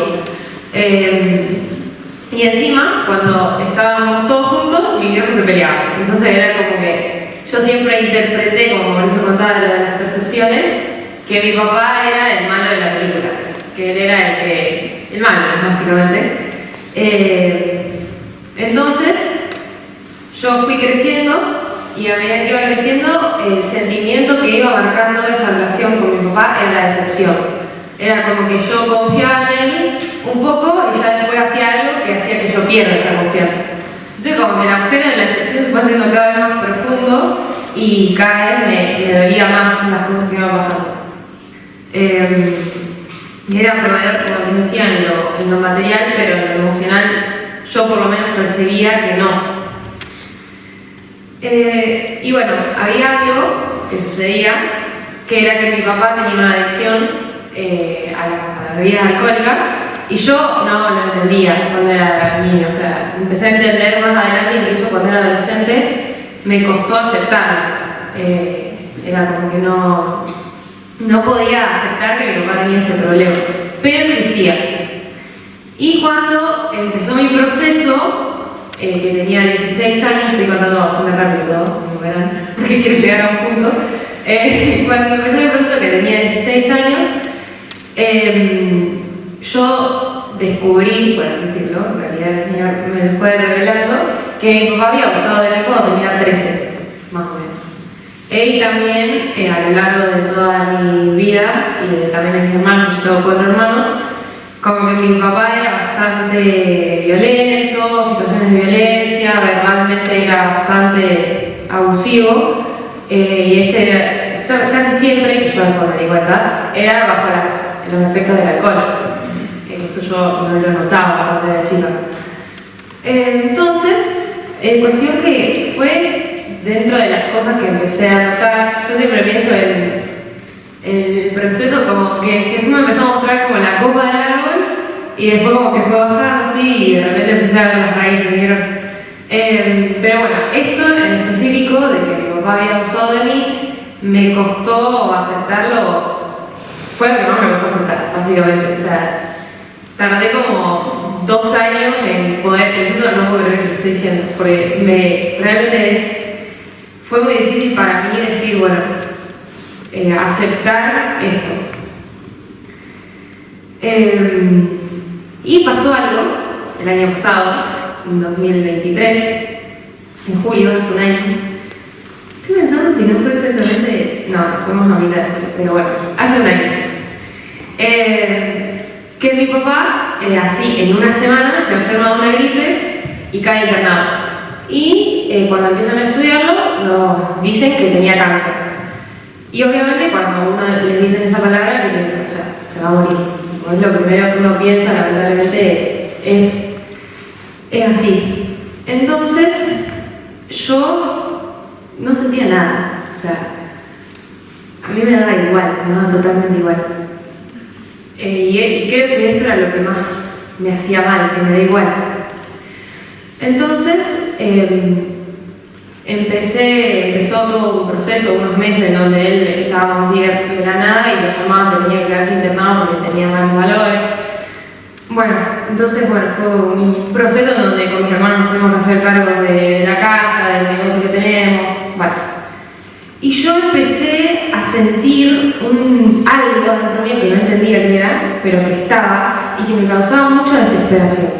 Y encima, cuando estábamos todos juntos, mi viejo se peleaba. Entonces era como que yo siempre interpreté, como Mauricio contaba lo de las percepciones, que mi papá era el malo de la película, que él era el malo, básicamente. Entonces, yo fui creciendo y a medida que iba creciendo, el sentimiento que iba marcando esa relación con mi papá era la decepción. Era como que yo confiaba en él un poco y ya después hacía algo que hacía que yo pierda esa confianza. Entonces como que el agujero de la decepción se fue haciendo cada vez más profundo y cada vez me dolía más las cosas que iban pasando. Y era proveedor, como les decía, en lo material, pero en lo emocional yo por lo menos percibía que no. Y bueno, había algo que sucedía, que era que mi papá tenía una adicción a las bebidas alcohólicas y yo no lo entendía cuando era niño, o sea, empecé a entender más adelante, incluso cuando era adolescente, me costó aceptarlo. Era como que no podía aceptar que mi papá tenía ese problema, pero existía. Y cuando empezó mi proceso, que tenía 16 años, estoy contando bastante rápido todo, como verán, porque quiero llegar a un punto. Cuando empezó mi proceso, que tenía 16 años, yo descubrí, por así decirlo, en realidad el Señor me lo fue revelando, que mi papá había abusado de mí cuando tenía 13, más o menos. Él también, a lo largo de toda mi vida, y también de mis hermanos, yo tengo 4 hermanos, como que mi papá era bastante violento, situaciones de violencia, verbalmente era bastante abusivo, y era casi siempre, que yo después me di cuenta, era bajo los efectos del alcohol. Eso yo no lo notaba cuando era chica. Entonces, cuestión que fue dentro de las cosas que empecé a notar. Yo siempre pienso en el proceso como que Jesús me empezó a mostrar como la copa del árbol y después como que fue bajando así y de repente empecé a ver las raíces, ¿vieron? Pero bueno, esto en específico de que mi papá había abusado de mí me costó aceptarlo, fue lo que más me costó aceptar, básicamente. O sea, tardé como 2 años en poder, incluso no puedo creer que lo estoy diciendo, porque realmente fue muy difícil para mí decir, bueno, aceptar esto. Y pasó algo el año pasado, en 2023, en julio, hace un año. Estoy pensando si no fue exactamente, no, fuimos a mitad, pero bueno, hace un año. Que mi papá, así en una semana, se enferma de una gripe y cae internado. Y cuando empiezan a estudiarlo, nos dicen que tenía cáncer. Y obviamente cuando uno le dicen esa palabra, que piensa, o sea, se va a morir. Pues lo primero que uno piensa, lamentablemente, es así. Entonces, yo no sentía nada. O sea, a mí me daba igual, me daba totalmente igual. Y creo que eso era lo que más me hacía mal, que me da igual. Entonces, empezó todo un proceso, unos meses en donde él estaba así de la nada y lo llamaban, tenía que quedarse internado porque tenía malos valores. Bueno, entonces bueno, fue un proceso donde con mis hermanos nos tuvimos que hacer cargo de la casa, del negocio que tenemos, bueno. Y yo empecé a sentir algo dentro mío que no entendía qué era, pero que estaba y que me causaba mucha desesperación.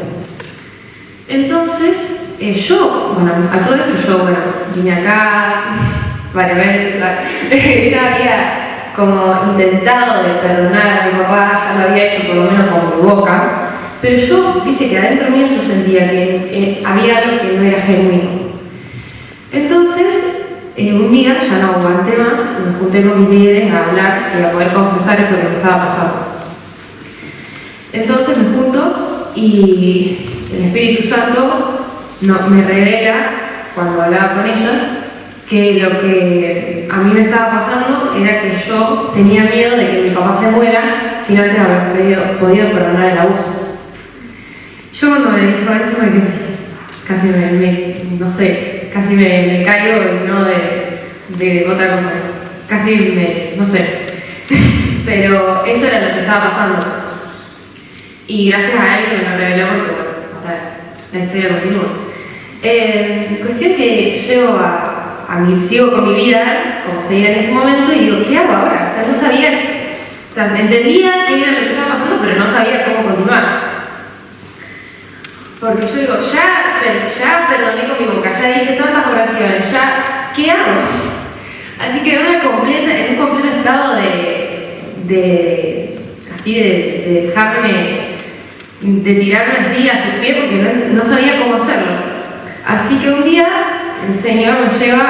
Entonces, a todo esto vine acá varias veces, ya había como intentado de perdonar a mi papá, ya lo había hecho por lo menos con mi boca, pero yo, viste que adentro mío yo sentía que había algo que no era genuino. Entonces, un día ya no aguanté más, me junté con mis líderes a hablar y a poder confesar esto que me estaba pasando. Entonces me junto y el Espíritu Santo me revela, cuando hablaba con ellas, que lo que a mí me estaba pasando era que yo tenía miedo de que mi papá se muera sin antes haber podido perdonar el abuso. Yo cuando me dijo eso me quedé casi casi me caigo no de otra cosa, casi no sé, pero eso era lo que estaba pasando. Y gracias a él me lo reveló porque ahora la historia continúa. Cuestión que llego sigo con mi vida, como seguía en ese momento, y digo, ¿qué hago ahora? O sea, no sabía, entendía qué era lo que estaba pasando, pero no sabía cómo continuar. Porque yo digo, ya perdoné con mi boca, ya hice tantas oraciones, ¿qué hago? Así que en un completo estado de dejarme, de tirarme así a su pie porque no sabía cómo hacerlo. Así que un día el Señor me lleva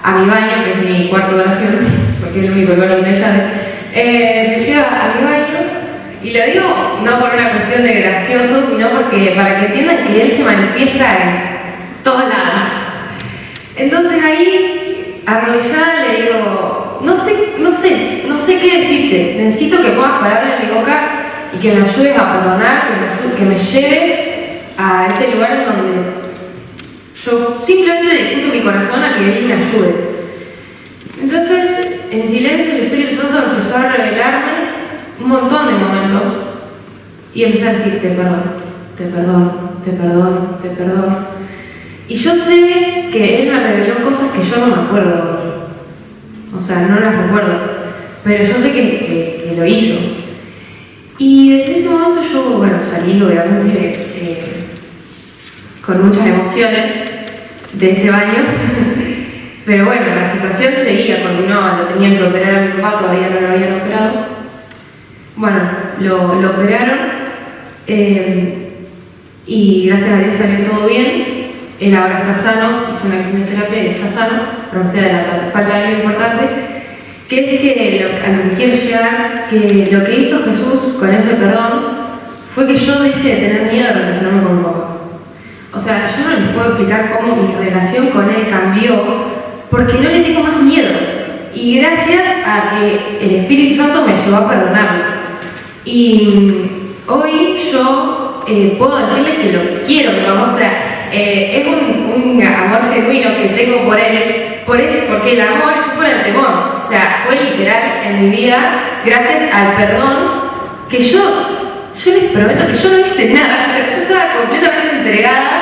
a mi baño, que es mi cuarto de oración, porque es el único lugar donde ella me lleva a mi baño, y lo digo no por una cuestión de gracioso, sino porque para que entiendan que Él se manifiesta en todos lados. Entonces ahí, arrodillada, le digo, no sé qué decirte, necesito que pongas palabras en mi boca y que me ayudes a perdonar, que me lleves a ese lugar en donde yo simplemente dispuso mi corazón a que Él me ayude. Entonces, en silencio, el Espíritu Santo empezó a revelarme un montón de momentos y empecé a decir, te perdono. Y yo sé que Él me reveló cosas que yo no me acuerdo hoy. O sea, no las recuerdo, pero yo sé que lo hizo. Y desde ese momento yo, salí obviamente con muchas emociones de ese baño, pero la situación continuaba, lo tenían que operar a mi papá, todavía no lo habían operado. Lo operaron y gracias a Dios salió todo bien. Él ahora está sano, hizo una quimioterapia y está sano, pero falta algo importante, que es que a lo que quiero llegar, que lo que hizo Jesús con ese perdón fue que yo dejé de tener miedo de relacionarme con mi papá. O sea, yo no les puedo explicar cómo mi relación con él cambió, porque no le tengo más miedo. Y gracias a que el Espíritu Santo me llevó a perdonarlo. Y hoy yo puedo decirle que lo quiero, ¿no? O sea, es un amor genuino que tengo por él, porque el amor es fuera del temor. O sea, fue literal en mi vida, gracias al perdón, que yo les prometo que yo no hice nada. O sea, yo estaba completamente entregada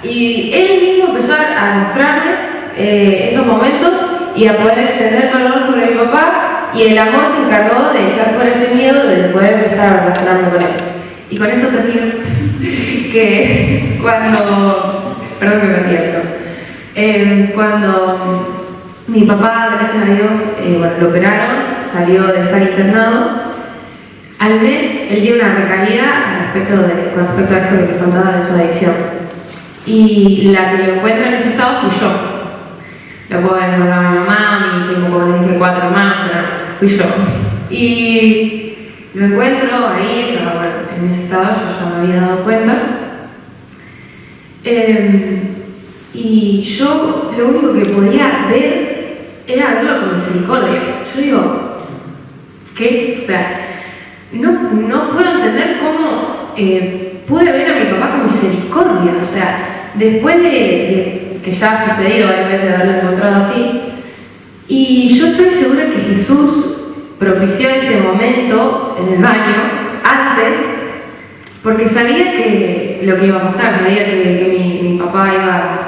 y él mismo empezó a mostrarme esos momentos y a poder extender perdón sobre mi papá, y el amor se encargó de echar fuera ese miedo de poder empezar a relacionarme con él. Y con esto termino, que cuando mi papá, gracias a Dios, lo operaron, salió de estar internado. Al mes él dio una recaída con respecto a esto que te contaba de su adicción. Y la que lo encuentra en ese estado fui yo. Lo puedo encontrar a mi mamá, tengo, como les dije, 4 hermanos, pero fui yo. Y lo encuentro ahí, en ese estado, yo ya me había dado cuenta. Y yo lo único que podía ver era verlo con misericordia. Yo digo, ¿qué? O sea, no puedo entender cómo pude ver a mi papá con misericordia. O sea, después de que ya ha sucedido varias veces de haberlo encontrado así, y yo estoy segura que Jesús propició ese momento en el baño antes porque sabía que lo que iba a pasar, sabía que mi papá iba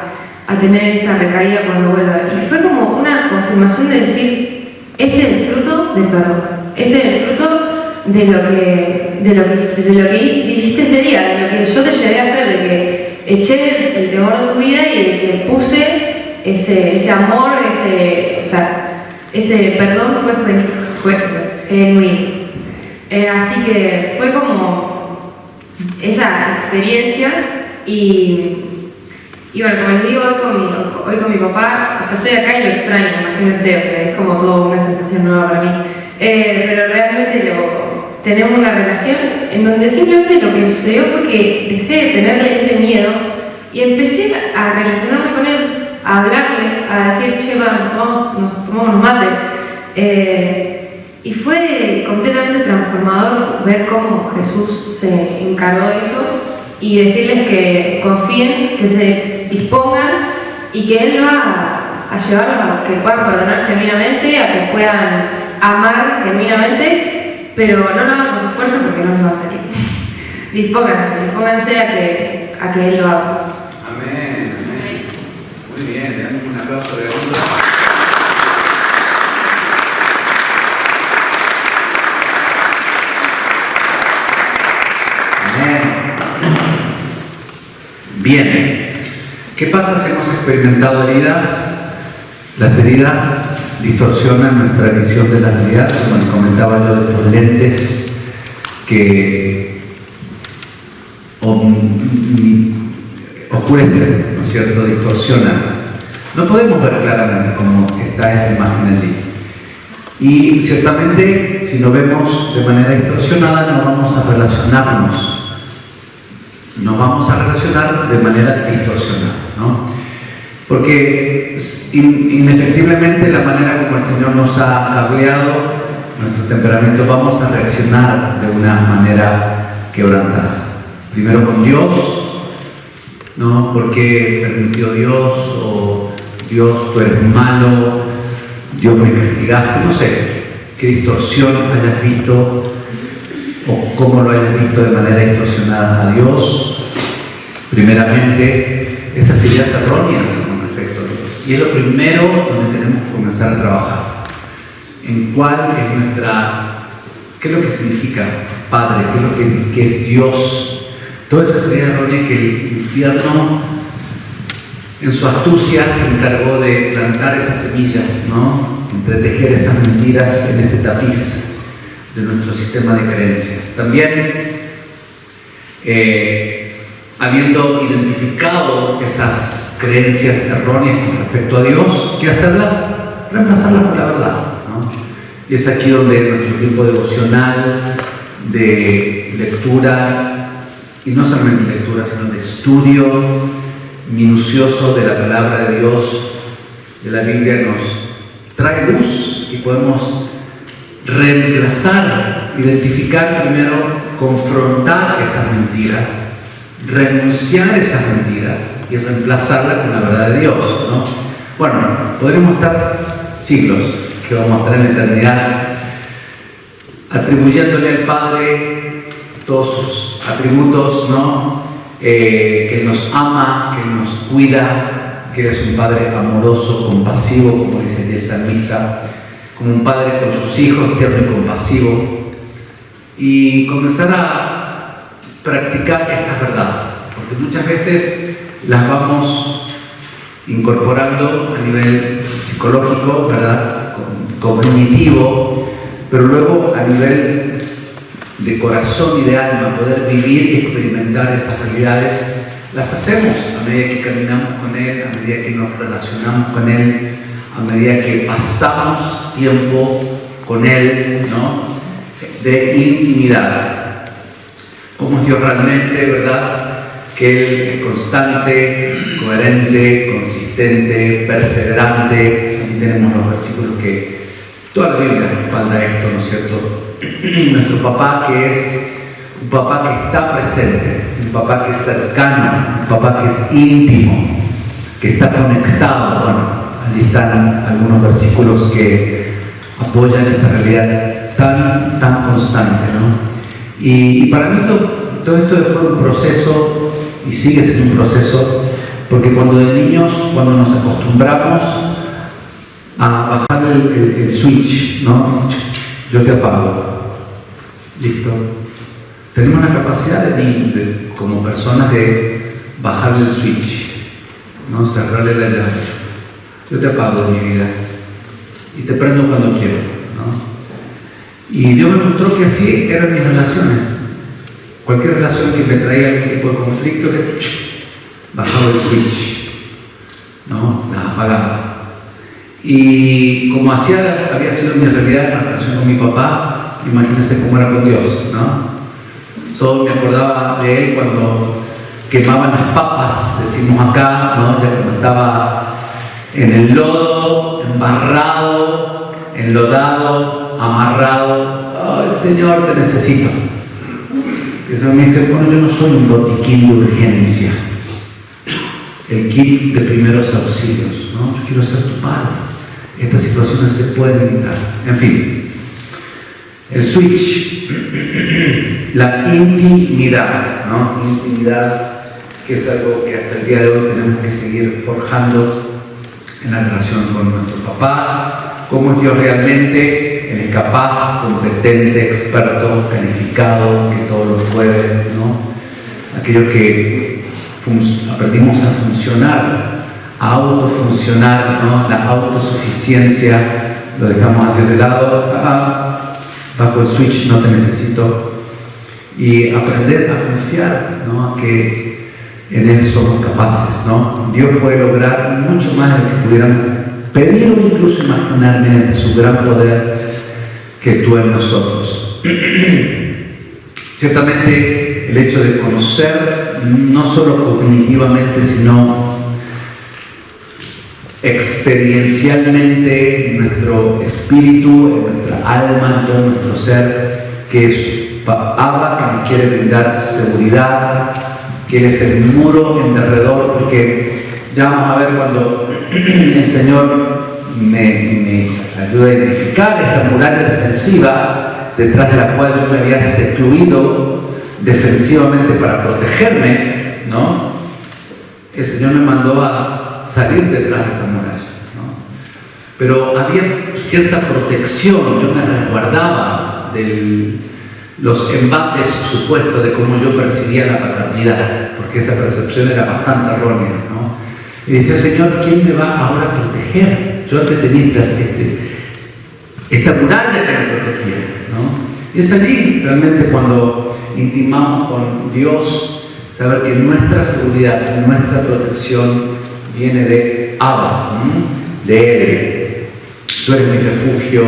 a tener esta recaída cuando vuelva. Y fue como una confirmación de decir, este es el fruto del perdón, este es el fruto de lo que hiciste ese día, de lo que yo te llevé a hacer, de que eché el temor de tu vida y de que puse ese amor, ese perdón fue genuino. Así que fue como esa experiencia y bueno, como les digo, hoy con mi papá, o sea, estoy acá y lo extraño, imagínense, o sea, es como toda una sensación nueva para mí. Pero realmente tenemos una relación en donde simplemente lo que sucedió fue que dejé de tenerle ese miedo y empecé a relacionarme con él, a hablarle, a decir, che, nos tomamos unos mates. Y fue completamente transformador ver cómo Jesús se encargó de eso y decirles que confíen, que se dispongan y que Él va a llevarlos a que puedan perdonar genuinamente, a que puedan amar genuinamente, pero no lo hagan con su fuerza porque no les va a salir. Dispónganse a que Él lo haga. Amén, amén. Muy bien, le damos un aplauso de honra. Bien, ¿qué pasa si hemos experimentado heridas? Las heridas distorsionan nuestra visión de la realidad, como les comentaba yo de los lentes que oscurecen, ¿no es cierto?, distorsionan. No podemos ver claramente cómo está esa imagen allí. Y ciertamente, si lo vemos de manera distorsionada, no vamos a relacionarnos. Nos vamos a relacionar de manera distorsionada, ¿no? Porque inefectiblemente la manera como el Señor nos ha cableado nuestro temperamento, vamos a reaccionar de una manera quebrantada. Primero con Dios, ¿no? Porque permitió Dios, o Dios, tú eres malo, Dios me castigaste, no sé qué distorsión hayas visto o cómo lo hayas visto de manera distorsionada a Dios. Primeramente, esas ideas erróneas con respecto a Dios. Y es lo primero donde tenemos que comenzar a trabajar. En cuál es qué es lo que significa Padre, qué es lo que es Dios. Todas esas ideas erróneas que el infierno, en su astucia, se encargó de plantar esas semillas, ¿no? Entretejer esas mentiras en ese tapiz de nuestro sistema de creencias. También, habiendo identificado esas creencias erróneas con respecto a Dios, ¿qué hacerlas? Reemplazarlas por la verdad, ¿no? Y es aquí donde nuestro tiempo devocional, de lectura, y no solamente lectura, sino de estudio minucioso de la palabra de Dios, de la Biblia, nos trae luz y podemos reemplazar, identificar primero, confrontar esas mentiras, renunciar a esas mentiras y reemplazarlas con la verdad de Dios, ¿no? Bueno, podremos estar siglos, que vamos a estar en la eternidad, atribuyéndole al Padre todos sus atributos, ¿no? Que nos ama, que nos cuida, que es un Padre amoroso, compasivo, como dice el salmista, como un padre con sus hijos, tierno y compasivo, y comenzar a practicar estas verdades, porque muchas veces las vamos incorporando a nivel psicológico, ¿verdad?, cognitivo, pero luego a nivel de corazón y de alma, poder vivir y experimentar esas realidades, las hacemos a medida que caminamos con Él, a medida que nos relacionamos con Él, a medida que pasamos tiempo con Él, ¿no?, de intimidad. ¿Cómo es Dios realmente, verdad? Que Él es constante, coherente, consistente, perseverante. Aquí tenemos los versículos que toda la Biblia respalda esto, ¿no es cierto? Nuestro papá, que es un papá que está presente, un papá que es cercano, un papá que es íntimo, que está conectado. Bueno, allí están algunos versículos que apoyan esta realidad tan constante, ¿no? Y para mí Todo esto fue un proceso y sigue siendo un proceso, porque cuando de niños, cuando nos acostumbramos a bajar el switch, ¿no? Yo te apago. Listo. Tenemos la capacidad como personas de bajarle el switch, ¿no? Cerrarle la llave. Yo te apago de mi vida y te prendo cuando quiero, ¿no? Y Dios me mostró que así eran mis relaciones. Cualquier relación que me traía algún tipo de conflicto, que bajaba el switch, ¿no? La apagaba. Y como había sido mi realidad en la relación con mi papá, imagínense cómo era con Dios, ¿no? Solo me acordaba de él cuando quemaban las papas, decimos acá, ¿no? Ya cuando estaba en el lodo, embarrado, enlodado, amarrado. ¡Ay, Señor, te necesito! Y el Señor me dice, bueno, yo no soy un botiquín de urgencia, el kit de primeros auxilios, ¿no? Yo quiero ser tu padre. Estas situaciones se pueden evitar. En fin, el switch, la intimidad, ¿no? Intimidad, que es algo que hasta el día de hoy tenemos que seguir forjando en la relación con nuestro papá. Cómo es Dios realmente, Él es capaz, competente, experto, calificado, que todo lo puede, ¿no? Aquellos que aprendimos a funcionar, a autofuncionar, ¿no? La autosuficiencia, lo dejamos a Dios de lado, bajo el switch, no te necesito, y aprender a confiar, ¿no? A que en Él somos capaces, ¿no? Dios puede lograr mucho más de lo que pudiéramos pedir o incluso imaginar mediante su gran poder que actúa en nosotros. Ciertamente el hecho de conocer, no solo cognitivamente, sino experiencialmente en nuestro espíritu, en nuestra alma, en todo nuestro ser, que es Abba, que nos quiere brindar seguridad, quiere ser muro en derredor, porque ya vamos a ver cuando el Señor me ayuda a identificar esta muralla defensiva detrás de la cual yo me había secluido defensivamente para protegerme, ¿no? El Señor me mandó a salir detrás de esta muralla, ¿no? Pero había cierta protección, yo me resguardaba de los embates supuestos de cómo yo percibía la paternidad, porque esa percepción era bastante errónea, ¿no? Y decía, Señor, ¿quién me va ahora a proteger? Yo antes tenía esta muralla que me protegía, ¿no? Y es allí realmente cuando intimamos con Dios, saber que nuestra seguridad, nuestra protección viene de Abba, de Él. Tú eres mi refugio,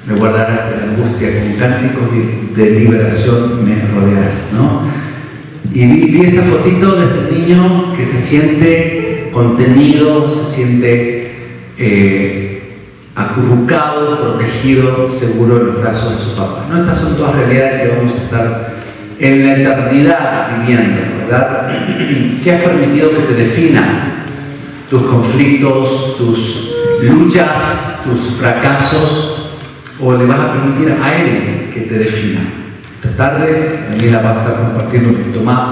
me guardarás de la angustia, con cánticos de liberación me rodearás, ¿no? Y vi esa fotito de ese niño que se siente contenido, se siente acurrucado, protegido, seguro en los brazos de su papá. ¿No? Estas son todas realidades que vamos a estar en la eternidad viviendo, ¿verdad? ¿Qué has permitido que te defina? Tus conflictos, tus luchas, tus fracasos, o le vas a permitir a Él que te defina. Esta tarde Daniela va a estar compartiendo un poquito más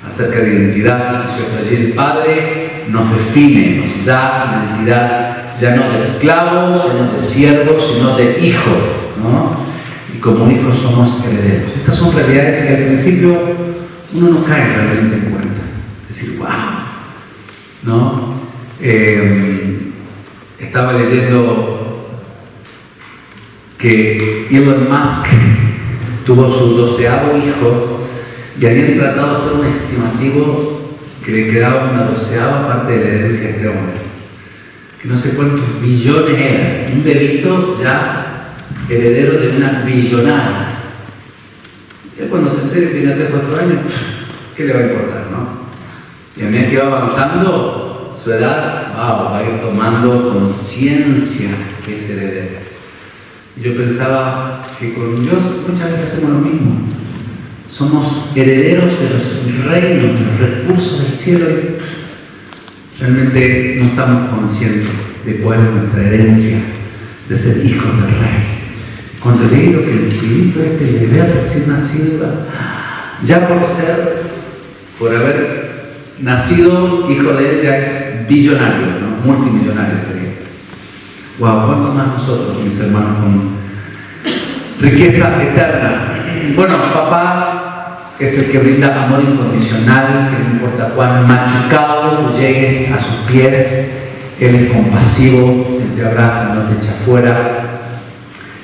acerca de identidad. Allí el Padre nos define, nos da una identidad ya no de esclavos, ya no de siervos, sino de hijos, ¿no? Y como hijos somos herederos. Estas son realidades que al principio uno no cae realmente en cuenta. Es decir, wow, ¿no? Estaba leyendo que Elon Musk tuvo su 12º hijo y habían tratado de hacer un estimativo que le quedaba una 12ª parte de la herencia de este hombre, que no sé cuántos billones eran, un bebito ya heredero de una billonada. Ya cuando se entere que tiene 3 o 4 años, ¿qué le va a importar, no? Y a medida que va avanzando, su edad va a ir tomando conciencia que es heredero. Yo pensaba que con Dios muchas veces hacemos lo mismo. Somos herederos de los reinos, de los recursos del cielo y realmente no estamos conscientes de cuál es nuestra herencia, de ser hijos del Rey. Cuando leí lo que el pibito este le vea recién nacido, ya por haber nacido hijo de él, ya es billonario, ¿no? Multimillonario sería. Wow, ¿cuánto más nosotros, mis hermanos, con riqueza eterna? Bueno, papá es el que brinda amor incondicional, que no importa cuán machucado llegues a sus pies, Él es compasivo, Él te abraza, no te echa fuera,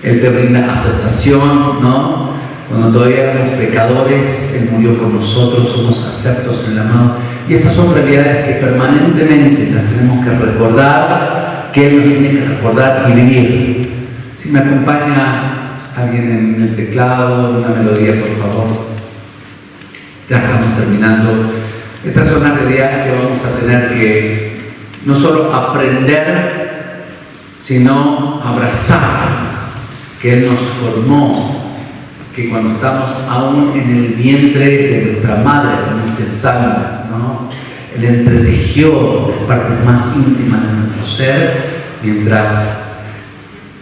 Él te brinda aceptación, ¿no? Cuando todavía éramos pecadores, Él murió por nosotros, somos aceptos en el amado. Y estas son realidades que permanentemente las tenemos que recordar, que Él nos tiene que recordar y vivir. Si me acompaña alguien en el teclado, una melodía, por favor. Ya estamos terminando. Estas son las realidades que vamos a tener que no solo aprender, sino abrazar, que Él nos formó, que cuando estamos aún en el vientre de nuestra madre, como dice el Salmo, ¿no? Él entretejió las partes más íntimas de nuestro ser mientras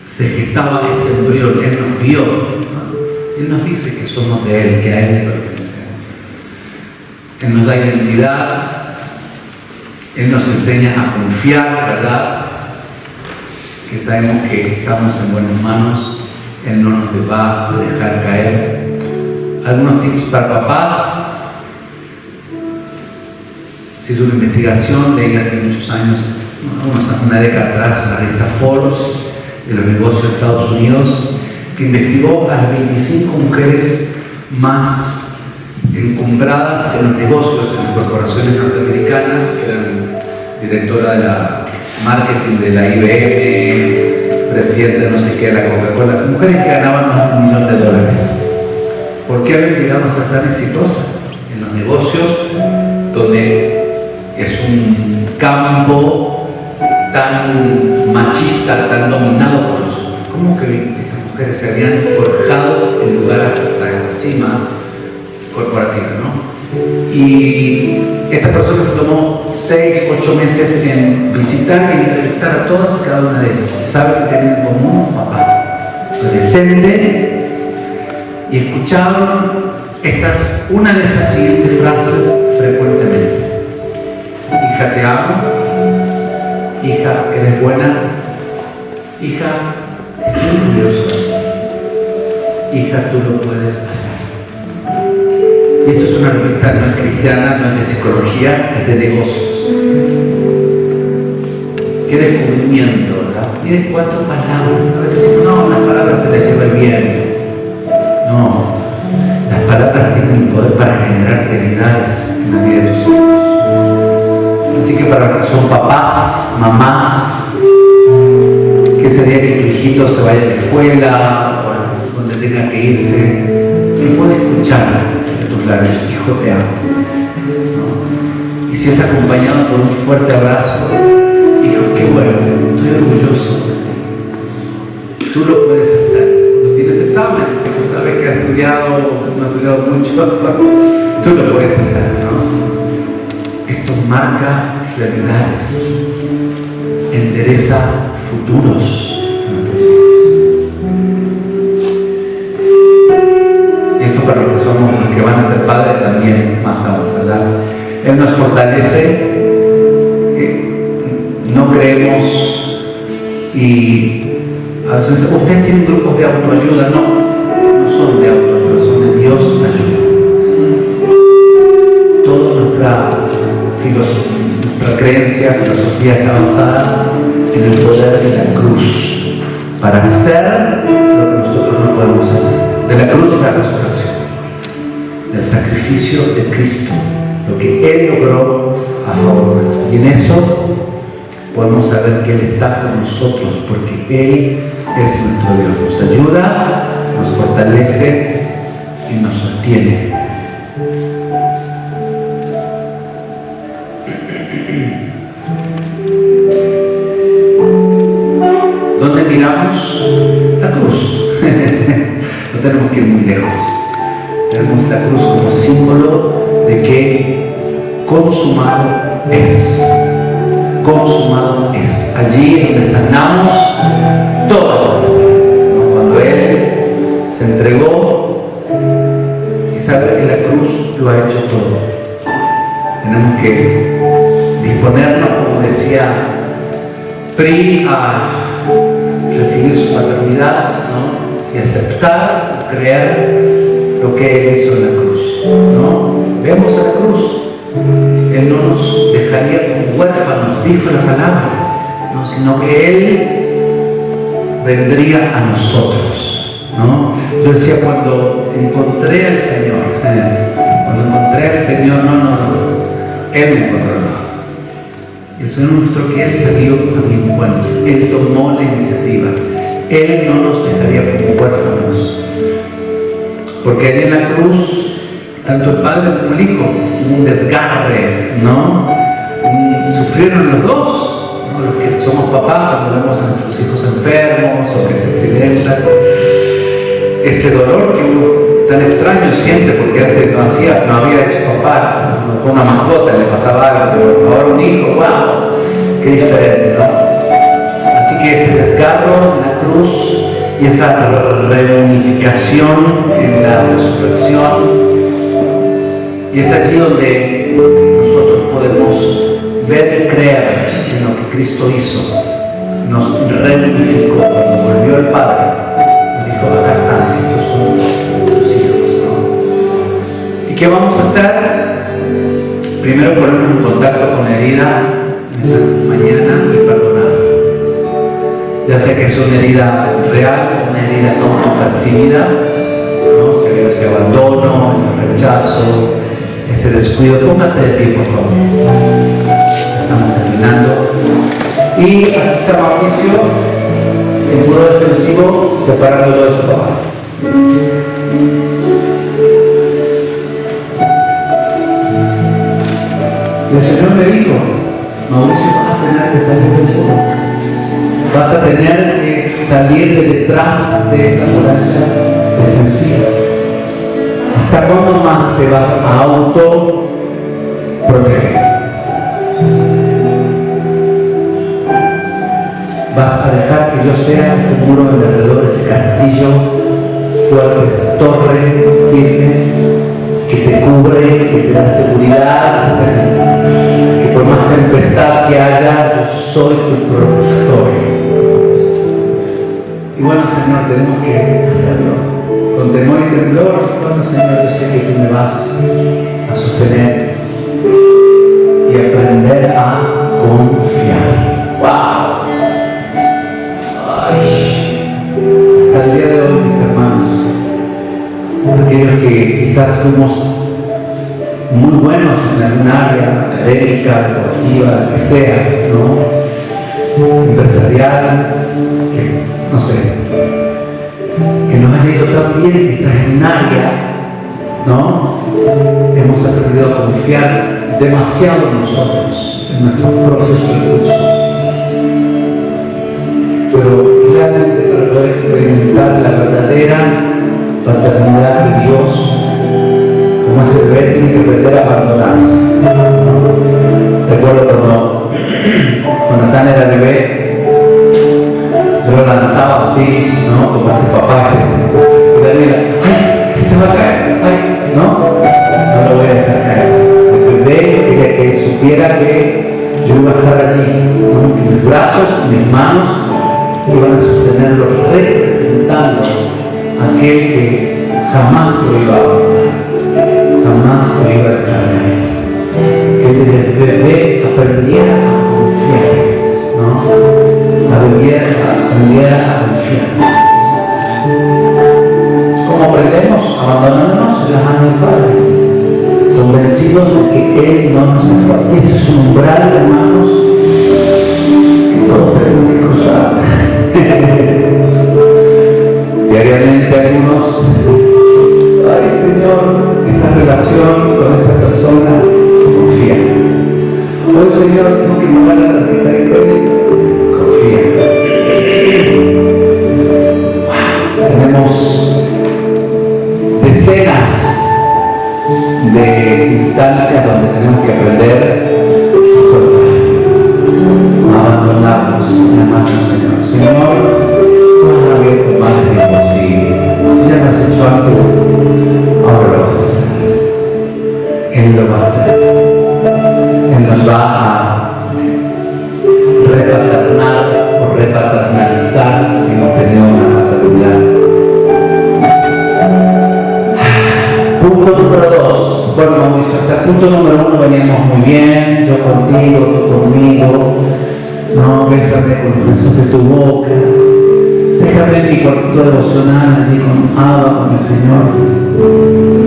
se gestaba ese embrión. Él nos vio, ¿no? Él nos dice que somos de Él, que a Él le pertenecemos. Él nos da identidad, Él nos enseña a confiar, ¿verdad? Que sabemos que estamos en buenas manos, Él no nos va a dejar caer. Algunos tips para papás. Se hizo una investigación, leí hace muchos años, una década atrás, la revista Forbes de los negocios de Estados Unidos, que investigó a las 25 mujeres más encumbradas en los negocios, en las corporaciones norteamericanas, que eran directora de la marketing de la IBM, presidente no sé qué de la Coca-Cola, mujeres que ganaban más de $1 millón. ¿Por qué habían llegado a ser tan exitosas? En los negocios, donde es un campo tan machista, tan dominado por los hombres. ¿Cómo que estas mujeres se habían forjado en lugar hasta la cima corporativa, ¿no? Y esta persona se tomó 6, 8 meses en visitar y entrevistar a todas y cada una de ellas. Sabe que tienen en común un papá presente y escucharon una de estas siguientes frases frecuentemente. Hija, te amo. Hija, eres buena. Hija, estoy orgullosa. Hija, tú lo puedes hacer. Y esto es una revista, no es cristiana, no es de psicología, es de negocios. Qué descubrimiento, ¿verdad? Miren 4 palabras. A veces decimos, no, las palabras se les lleva el viento. No, las palabras tienen el poder para generar realidades en la vida de tus hijos. Así que para los que son papás, mamás, que ese día que su hijito se vaya a la escuela o donde tenga que irse, él puede escuchar de tus labios, hijo, te amo, ¿no? Y si es acompañado por un fuerte abrazo, hijo, qué bueno, estoy orgulloso de ti. Tú lo puedes hacer. Cuando tienes examen, tú sabes que has estudiado, no has estudiado mucho, tú lo puedes hacer, ¿no? Esto marca realidades, endereza futuros a nuestros hijos. Y esto para los que somos, los que van a ser padres también, más aún, ¿verdad? Él nos fortalece, no creemos y a veces ustedes tienen grupos de autoayuda, no son de autoayuda, son de Dios ayuda. Toda nuestra creencia, filosofía está basada en el poder de la cruz para hacer lo que nosotros no podemos hacer. De la cruz y la resurrección, del sacrificio de Cristo, lo que Él logró a favor nuestro. Y en eso podemos saber que Él está con nosotros porque Él es nuestro Dios. Nos ayuda, nos fortalece y nos sostiene. ¿Dónde miramos? La cruz. No tenemos que ir muy lejos. Tenemos la cruz como símbolo de que consumado es. Consumado es. Allí es donde sanamos todas las cosas, ¿no? Cuando Él entregó y saber que la cruz lo ha hecho todo. Tenemos que disponernos, como decía Pri, a recibir su paternidad, ¿no? Y aceptar y creer lo que Él hizo en la cruz, ¿no? Vemos a la cruz. Él no nos dejaría como huérfanos, dijo la palabra, ¿no? Sino que Él vendría a nosotros, ¿no? Yo decía, cuando encontré al Señor, Él me encontró. El Señor mostró que Él salió a mi encuentro, Él tomó la iniciativa, Él no nos dejaría como huérfanos, porque allí en la cruz, tanto el Padre como el Hijo, hubo un desgarre, ¿no? Sufrieron los dos, ¿no? Los que somos papás, cuando vemos a nuestros hijos enfermos o que se accidentan, ese dolor que uno tan extraño siente, porque antes no había hecho papá, ¿no? Con una mascota le pasaba algo, pero ahora un hijo, ¡wow! ¡Qué diferente!, ¿no? Así que ese desgarro en la cruz y esa reunificación en la resurrección, y es aquí donde nosotros podemos ver y creer en lo que Cristo hizo. Nos reunificó cuando volvió el Padre, nos dijo: acá están, estos son tus hijos, ¿no? ¿Y qué vamos a hacer? Primero ponernos en contacto con la herida en la mañana y perdonar. Ya sea que es una herida real, una herida autopercibida, ¿no? Ese abandono, ese rechazo, ese descuido. Póngase de pie, por favor. Estamos terminando. Y aquí está Mauricio, en muro defensivo, separándolo de su papá. Y el Señor me dijo: Mauricio, vas a tener que salir del muro. Vas a tener que salir de detrás de esa muralla defensiva. ¿Hasta cuándo más te vas a autoproteger? ¿Vas a dejar que yo sea ese muro alrededor, ese castillo fuerte, esa torre firme que te cubre, que te da seguridad, que por más tempestad que haya, yo soy tu protector? Y bueno, Señor, tenemos que hacerlo con temor y temblor. Bueno, Señor, yo sé que tú me vas a sostener y aprender a confiar. ¡Wow! Ay, hasta el día de hoy, mis hermanos, aquellos que quizás fuimos muy buenos en algún área académica, deportiva, que sea, ¿no? Empresarial, que no sé, que nos haya ido tan bien quizás en un área, ¿no? Hemos aprendido a confiar demasiado en nosotros, en nuestros propios recursos. Pero realmente para poder experimentar la verdadera paternidad de Dios, como ese bebé tiene que aprender a abandonarse, ¿no? Recuerdo cuando Natán era bebé, yo lo lanzaba así, ¿no? Como a tu papá, y Daniela, ¡ay! Se te va a caer, ¡ay! No lo voy a dejar caer. El bebé quería que supiera que yo iba a estar allí, ¿no? Que mis brazos, mis manos iban a sostenerlo, representando a aquel que jamás lo iba a abandonar, jamás lo iba a dejar caer. Que desde el bebé aprendiera a confiar, ¿no? Aprendiera a confiar. ¿Cómo aprendemos? Abandonándonos en las manos del Padre, convencidos de que Él no nos deja. Y esto es un umbral, hermanos, que todos tenemos que cruzar. Diariamente algunos: ay, Señor, esta relación con esta persona, confía. Hoy, Señor, tengo que pagar la tarjeta de crédito, confía. Tenemos decenas de instancias donde tenemos que aprender a soltar, a abandonarnos en las manos del Señor. Señor, tú has abierto más de lo posible. Si ya nos has hecho Santo, ahora lo vas a hacer. Él lo va a hacer. Él nos va a repaternar o repaternalizar si hemos tenido una paternidad. Punto número 2. Bueno, Mauricio, hasta el punto número 1 veníamos muy bien, yo contigo, tú conmigo. No, bésame con los besos de tu boca. Déjame en mi cuartito devocional allí con Abba, con el Señor.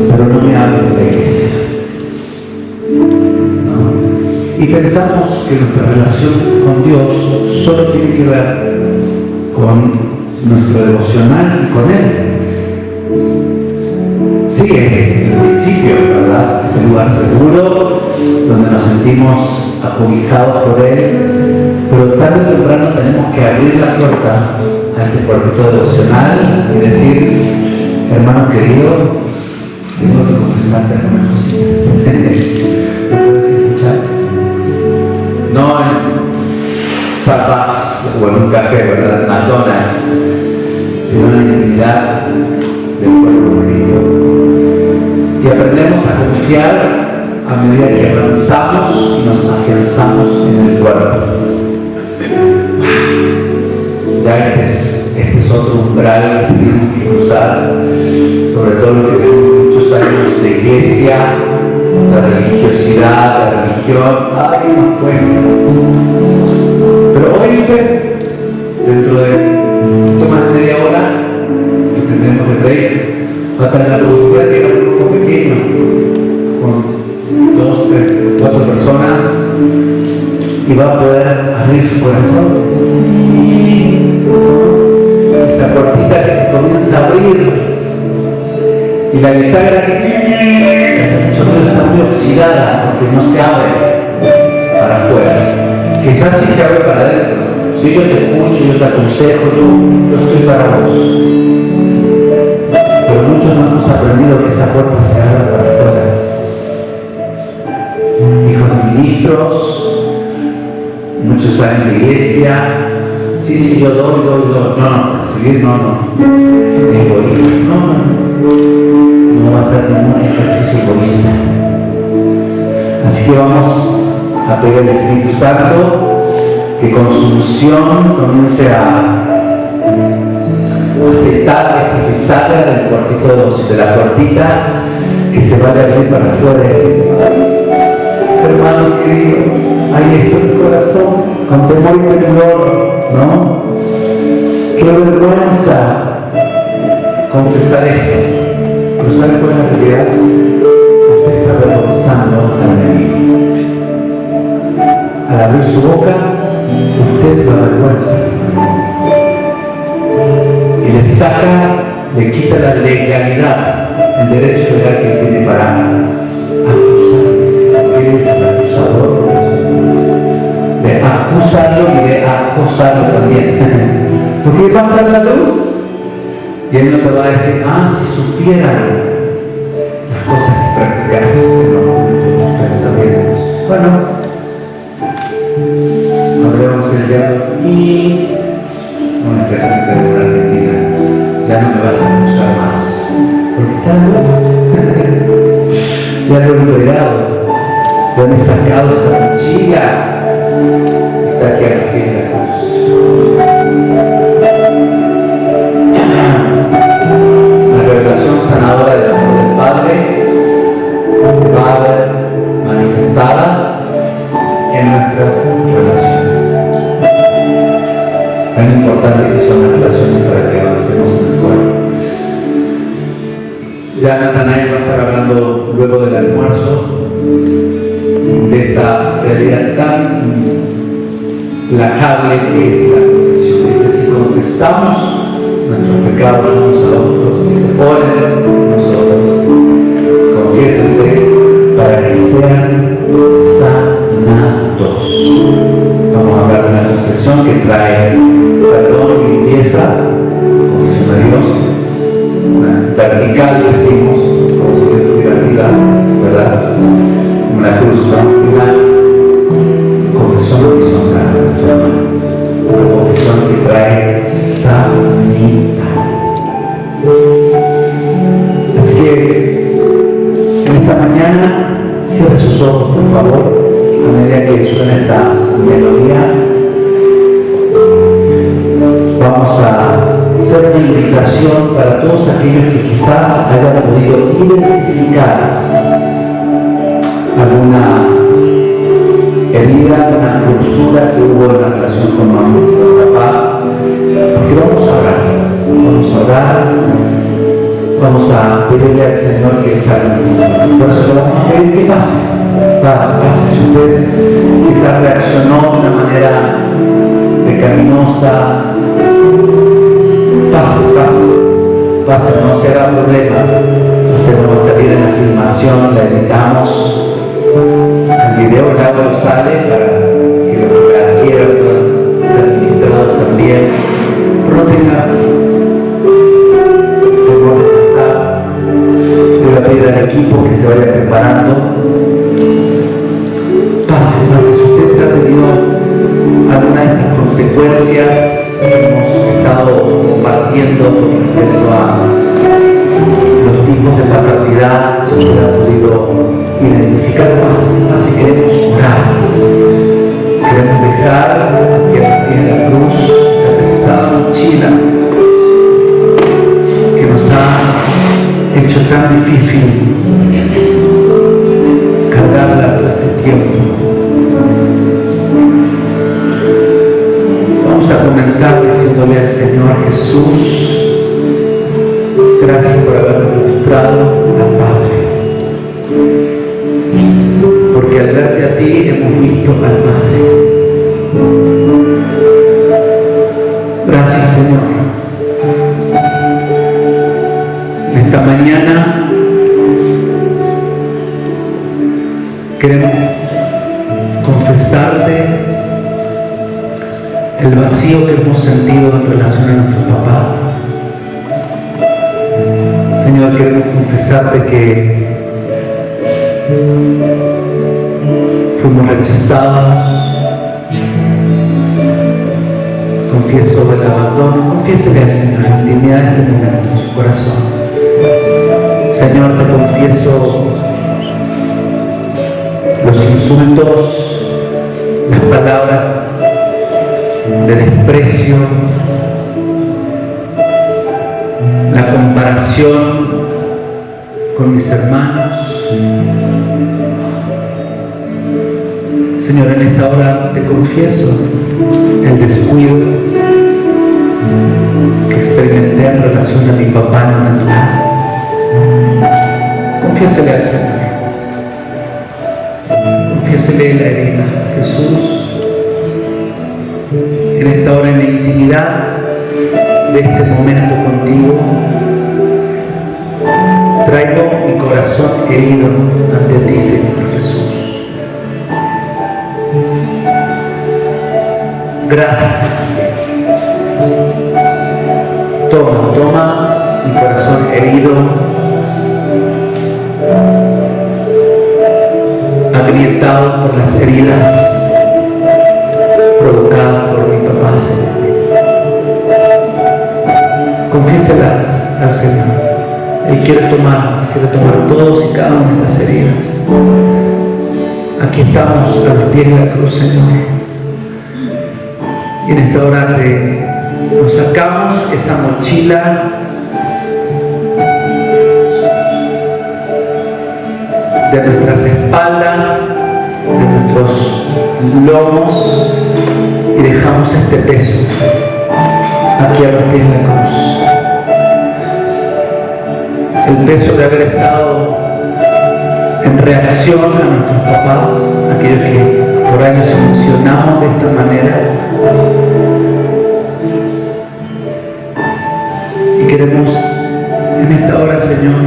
Pero no me hables de la iglesia. ¿No? Y pensamos que nuestra relación con Dios solo tiene que ver con nuestro devocional y con Él. Sí, es el principio, ¿verdad? Es el lugar seguro donde nos sentimos acobijados por Él, pero tarde o temprano tenemos que abrir la puerta a ese cuartito devocional y decir, hermano querido, tengo que confesarte algunas cositas. ¿Lo puedes escuchar? No en Starbucks o en un café, ¿verdad? McDonald's, sino en la intimidad del pueblo de Cristo. Y aprendemos a confiar a medida que avanzamos y nos afianzamos en el cuerpo. Ya este es otro umbral que tenemos que cruzar, sobre todo los que tenemos muchos años de iglesia, de religiosidad, de religión. ¡Ay, no puedo! Pero hoy, dentro de un poquito más de media hora, que tendremos el break, va a tener la posibilidad de ir a un grupo pequeño, con 2, 3, 4 personas, y va a poder abrir su corazón. Esa puertita que se comienza a abrir, y la bisagra que hace mucho que está muy oxidada porque no se abre para afuera. Quizás sí se abre para adentro. Si yo te escucho, yo te aconsejo, yo estoy para vos. Pero muchos no hemos aprendido que esa puerta se abre para afuera. Hijos de ministros, muchos años de iglesia. Sí, yo doy. No, seguir no. Egoísmo. No va a ser ningún ejercicio egoísta. Así que vamos a pedir al Espíritu Santo que con su unción comience a aceptar esa bisagra del cuartito de la puertita que se vaya a abrir para afuera y decir, hermano querido, ahí está tu corazón, con temor y temblor, ¿no? Qué vergüenza confesar esto, cruzar con la realidad. Usted está avergonzando al enemigo. Al abrir su boca, usted lo avergüenza y le saca, le quita la legalidad, el derecho legal que tiene para acusar, porque él es el acusador de acusarlo y de acosarlo también. Porque va a dar la luz y él no te va a decir, si supieran las cosas que practicas en los pensamientos. Bueno, hablemos el diablo y una expresión que de la Argentina, ya no me vas a acusar más, porque tal vez ya lo he liberado, ya me he sacado esa mochila, está aquí a los pies de la cruz. La revelación sanadora del amor del Padre se va a ver manifestada en nuestras relaciones. Tan importante que son las relaciones para que avancemos en el cuerpo. Ya Natanael va a estar hablando luego del almuerzo de esta realidad tan placable que es la confesión. Dice, si confesamos nuestros pecados unos a otros, dice, oren nosotros, confiésense para que sean sanados. Vamos a hablar de una confesión que trae perdón y limpieza, confesión a Dios, una vertical decimos, como si estuviera arriba, ¿verdad? Una cruz, ¿no? Una confesión horizontal, una confesión que trae sanidad. favor, a medida que suena esta melodía, vamos a hacer una invitación para todos aquellos que quizás hayan podido identificar alguna herida, una ruptura que hubo en la relación con nuestro papá, porque vamos a orar, vamos a pedirle al Señor que salve. Por eso le vamos a pedir que pase. Pase. Si usted quizás reaccionó de una manera pecaminosa, pase, no se haga problema. Usted no va a salir en la filmación, la editamos. El video luego sale para que lo que quiera puedan ser administrados también. Pero no tenga temor de pasar. Le voy a pedir al equipo que se vaya preparando. Pase. Si usted ha tenido alguna de estas consecuencias que hemos estado compartiendo con respecto a los tipos de paternidad, si usted ha podido identificar más, así queremos orar. Queremos dejar que en la cruz la pesada mochila que nos ha hecho tan difícil cargarla todo este tiempo. Vamos a comenzar diciéndole al Señor Jesús, gracias por habernos mostrado al Padre. Porque al verte a ti hemos visto al Padre. Gracias, Señor. Esta mañana queremos confesarte el vacío que hemos sentido en relación a nuestro papá. Señor, queremos confesarte que fuimos rechazados. Confieso el abandono. Confiésele al Señor en la intimidad de este momento en su corazón. Señor, te confieso los insultos, las palabras de desprecio, la comparación con mis hermanos. Señor, en esta hora te confieso el descuido que experimenté en relación a mi papá natural. Confiésele al Señor. Confiésele la herida, Jesús. En esta hora, en la intimidad de este momento contigo, traigo mi corazón herido ante ti, Señor Jesús. Gracias. Toma mi corazón herido, agrietado por las heridas provocadas por mi papá, Señor. Confiéselas al Señor. Él quiere tomar todos y cada una de estas heridas. Aquí estamos a los pies de la cruz, Señor. Y en esta hora nos sacamos esa mochila de nuestras espaldas, de nuestros lomos, y dejamos este peso aquí a los pies de la cruz. El peso de haber estado en reacción a nuestros papás, aquellos que por ahí nos emocionamos de esta manera. Y queremos en esta hora, Señor,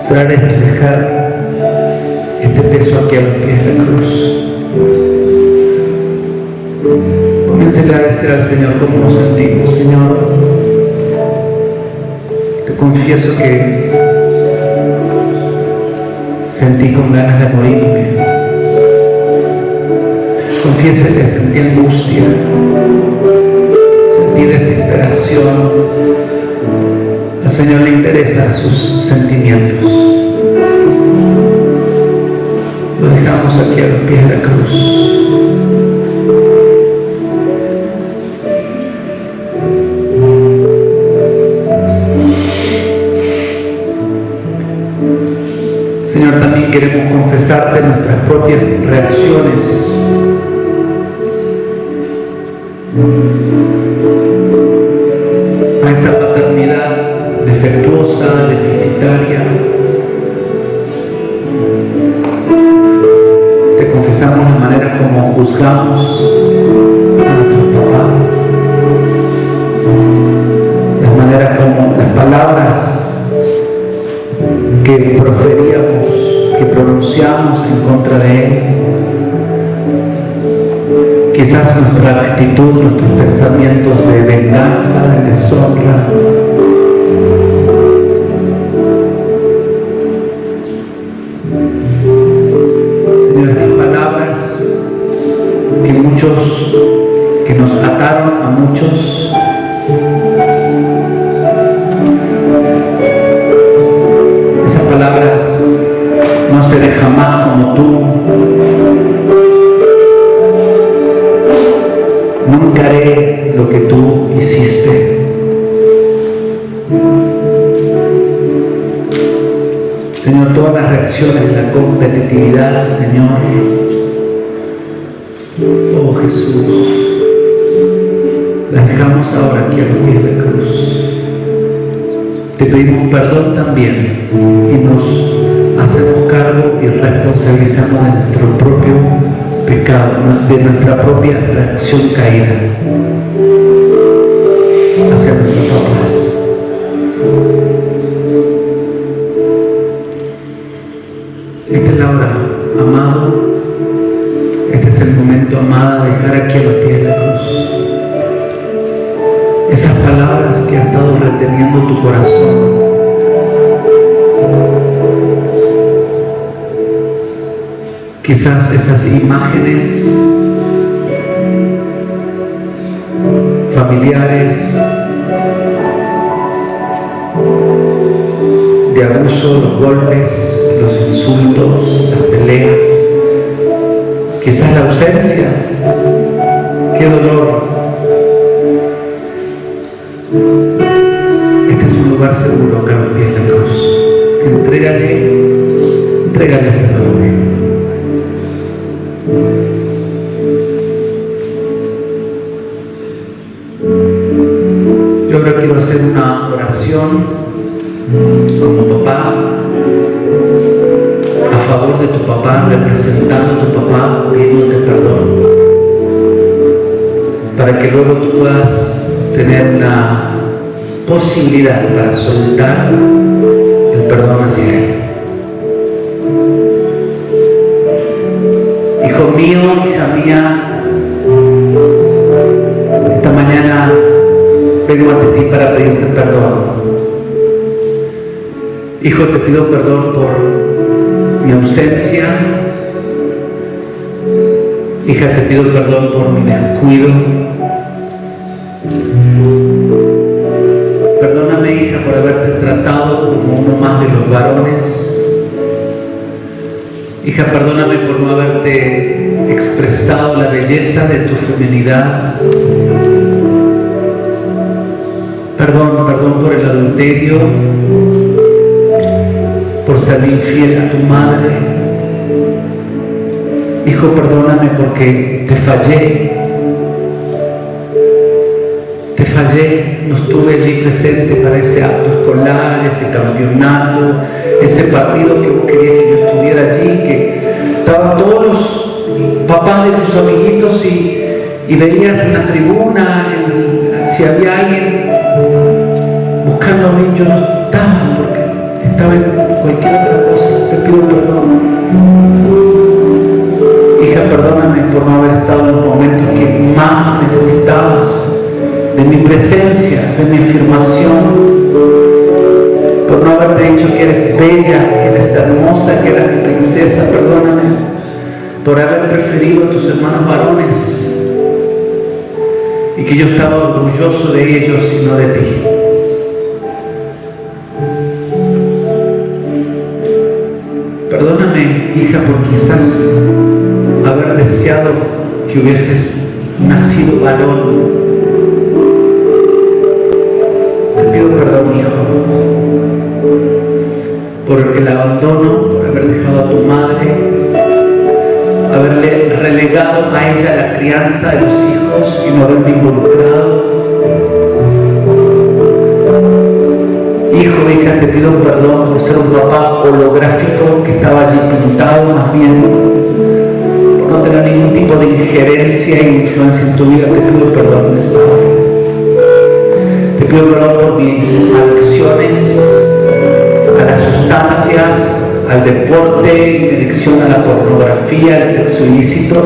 traer esto, dejar este peso aquí a los pies de la cruz. Comience a agradecer al Señor cómo nos sentimos. Señor, te confieso que sentí con ganas de morirme. Confiésate, sentí angustia, sentí desesperación. Al Señor le interesan sus sentimientos. Lo dejamos confesamos aquí a los pies de la cruz. Señor, también queremos confesarte nuestras propias reacciones a esa paternidad defectuosa, deficitaria. Te confesamos las maneras como juzgamos a nuestros papás, las maneras como las palabras que proferíamos, que pronunciamos en contra de Él. Quizás nuestra actitud, nuestros pensamientos de venganza, de deshonra. Señor, estas palabras que nos ataron a muchos, esas palabras no seré jamás como tú, nunca haré lo que tú hiciste. Señor, todas las reacciones, la competitividad, Señor, oh Jesús, las dejamos ahora aquí a los pies de la cruz. Te pedimos perdón también y nos hacemos cargo y responsabilizamos de nuestro propio pecado, de nuestra propia reacción caída hacia nuestros papás. Esta es la hora, amado. Este es el momento, amada, de dejar aquí a los pies de la cruz esas palabras que han estado reteniendo tu corazón. Quizás esas imágenes familiares de abuso, los golpes, los insultos, las peleas, quizás la ausencia, qué dolor. Este es un lugar seguro acá a los pies de la cruz. Entrégale ese dolor. Yo ahora quiero hacer una oración como papá, a favor de tu papá, representando a tu papá, pidiéndote perdón, para que luego tú puedas tener la posibilidad para soltar el perdón hacia él. Hijo mío, hija mía, esta mañana vengo ante ti para pedirte perdón. Hijo, te pido perdón por mi ausencia. Hija, te pido perdón por mi descuido. Perdóname, hija, por haberte tratado como uno más de los varones. Hija, perdóname por no haberte expresado la belleza de tu feminidad. Perdón por el adulterio, por ser infiel a tu madre. Hijo, perdóname porque te fallé, no estuve allí presente para ese acto escolar, ese campeonato, ese partido que vos querías que yo estuviera allí, que estaban todos los papás de tus amiguitos y veías en la tribuna, si había alguien buscando a mí, yo no estaba porque estaba en cualquier otra cosa. Te pido perdón. Hija, perdóname por no haber estado en los momentos que más necesitabas de mi presencia, de mi afirmación, por no haberte dicho que eres bella, que eres hermosa, que eres mi princesa. Perdóname por haber preferido a tus hermanos varones y que yo estaba orgulloso de ellos y no de ti. Perdóname, hija, por quizás haber deseado que hubieses nacido varón. Te pido perdón, hijo, por el abandono, por haber dejado a tu madre, haberle relegado a ella la crianza de los hijos y no haberme involucrado. Hijo, hija, te pido perdón por ser un papá holográfico que estaba allí pintado, más bien por no tener ningún tipo de injerencia e influencia en tu vida. Te pido perdón de esa hora. Te pido perdón por mis adicciones a las sustancias, al deporte, mi adicción a la pornografía, al sexo ilícito.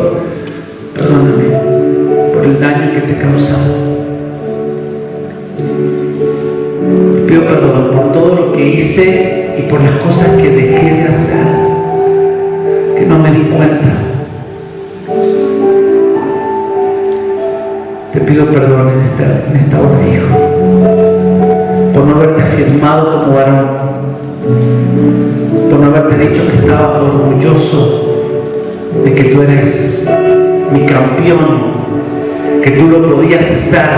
Perdóname por el daño que te he causado. Te pido perdón por todo lo que hice y por las cosas que dejé de hacer, que no me di cuenta. Te pido perdón en esta hora, hijo, por no haberte afirmado como varón, por no haberte dicho que estaba orgulloso de que tú eres mi campeón, que tú lo podías hacer.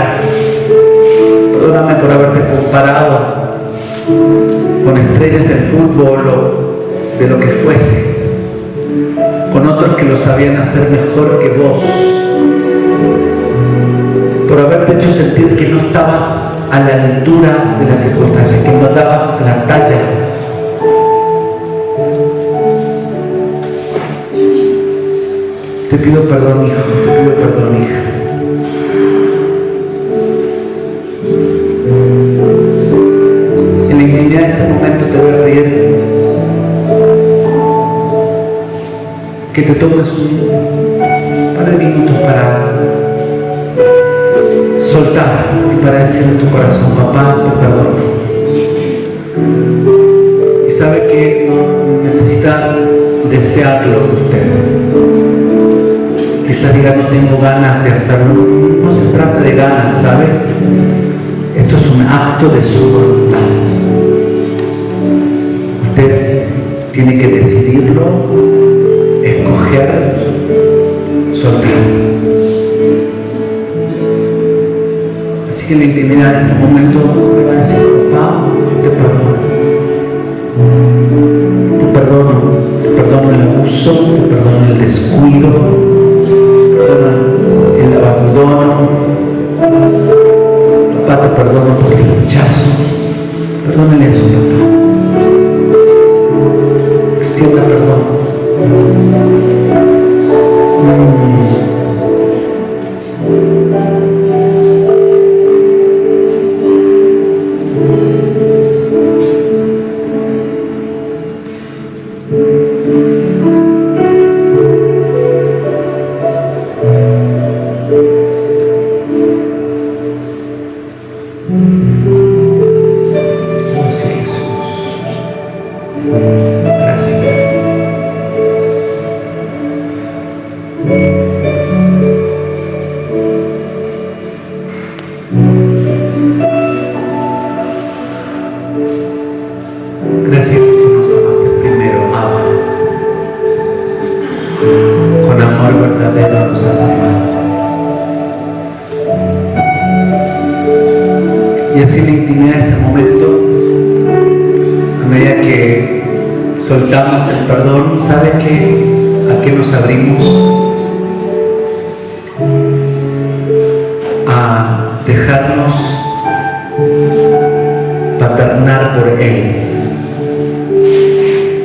Perdóname por haberte comparado con estrellas del fútbol o de lo que fuese, con otros que lo sabían hacer mejor que vos, por haberte hecho sentir que no estabas a la altura de las circunstancias, que no dabas la talla. Te pido perdón, hijo, te pido perdón, hija. En la intimidad de este momento te voy a pedir que te tomes un par de minutos para soltar y para decirle a tu corazón: papá, te perdono. Y sabe que no necesita desearlo usted. Quizás diga: no tengo ganas de hacerlo. No se trata de ganas, ¿sabe? Esto es un acto de su voluntad. Usted tiene que decidirlo, escoger, soltar. Así que en la intimidad de este momento me va a decir: papá, te perdono. Te perdono el abuso, te perdono el descuido, te perdono el abandono. Papá, te perdono por el rechazo. Perdónale eso, papá. Extienda perdón. Gracias porque tú nos amaste primero, Abba. Con amor verdadero nos has amado. Y así en la intimidad de este momento, a medida que soltamos el perdón, ¿sabe a qué nos abrimos? A dejarnos paternar por Él,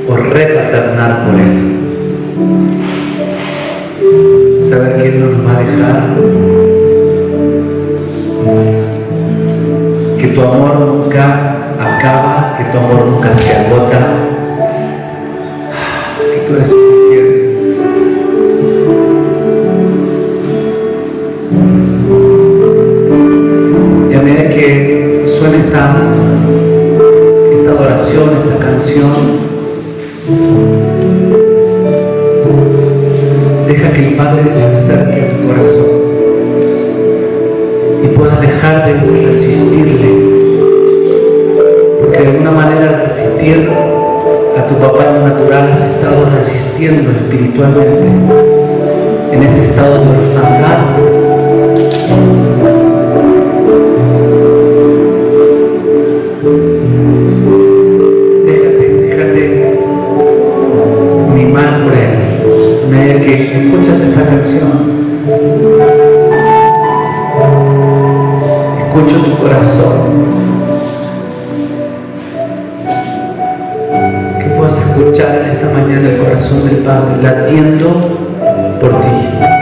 o repaternar por Él. Saber que Él no nos va a dejar, que tu amor nunca acaba, que tu amor nunca se agota, que tú eres suficiente. Y a medida que suene esta adoración, esta canción, deja que el Padre se acerque a tu corazón y puedas dejar de resistirle, porque de alguna manera al resistir a tu papá en lo natural estado resistiendo espiritualmente, en ese estado de orfandad, déjate mimar por él. A medida que escuchas esta canción, escucho tu corazón, que puedas escuchar en esta mañana el corazón del Padre latiendo por ti.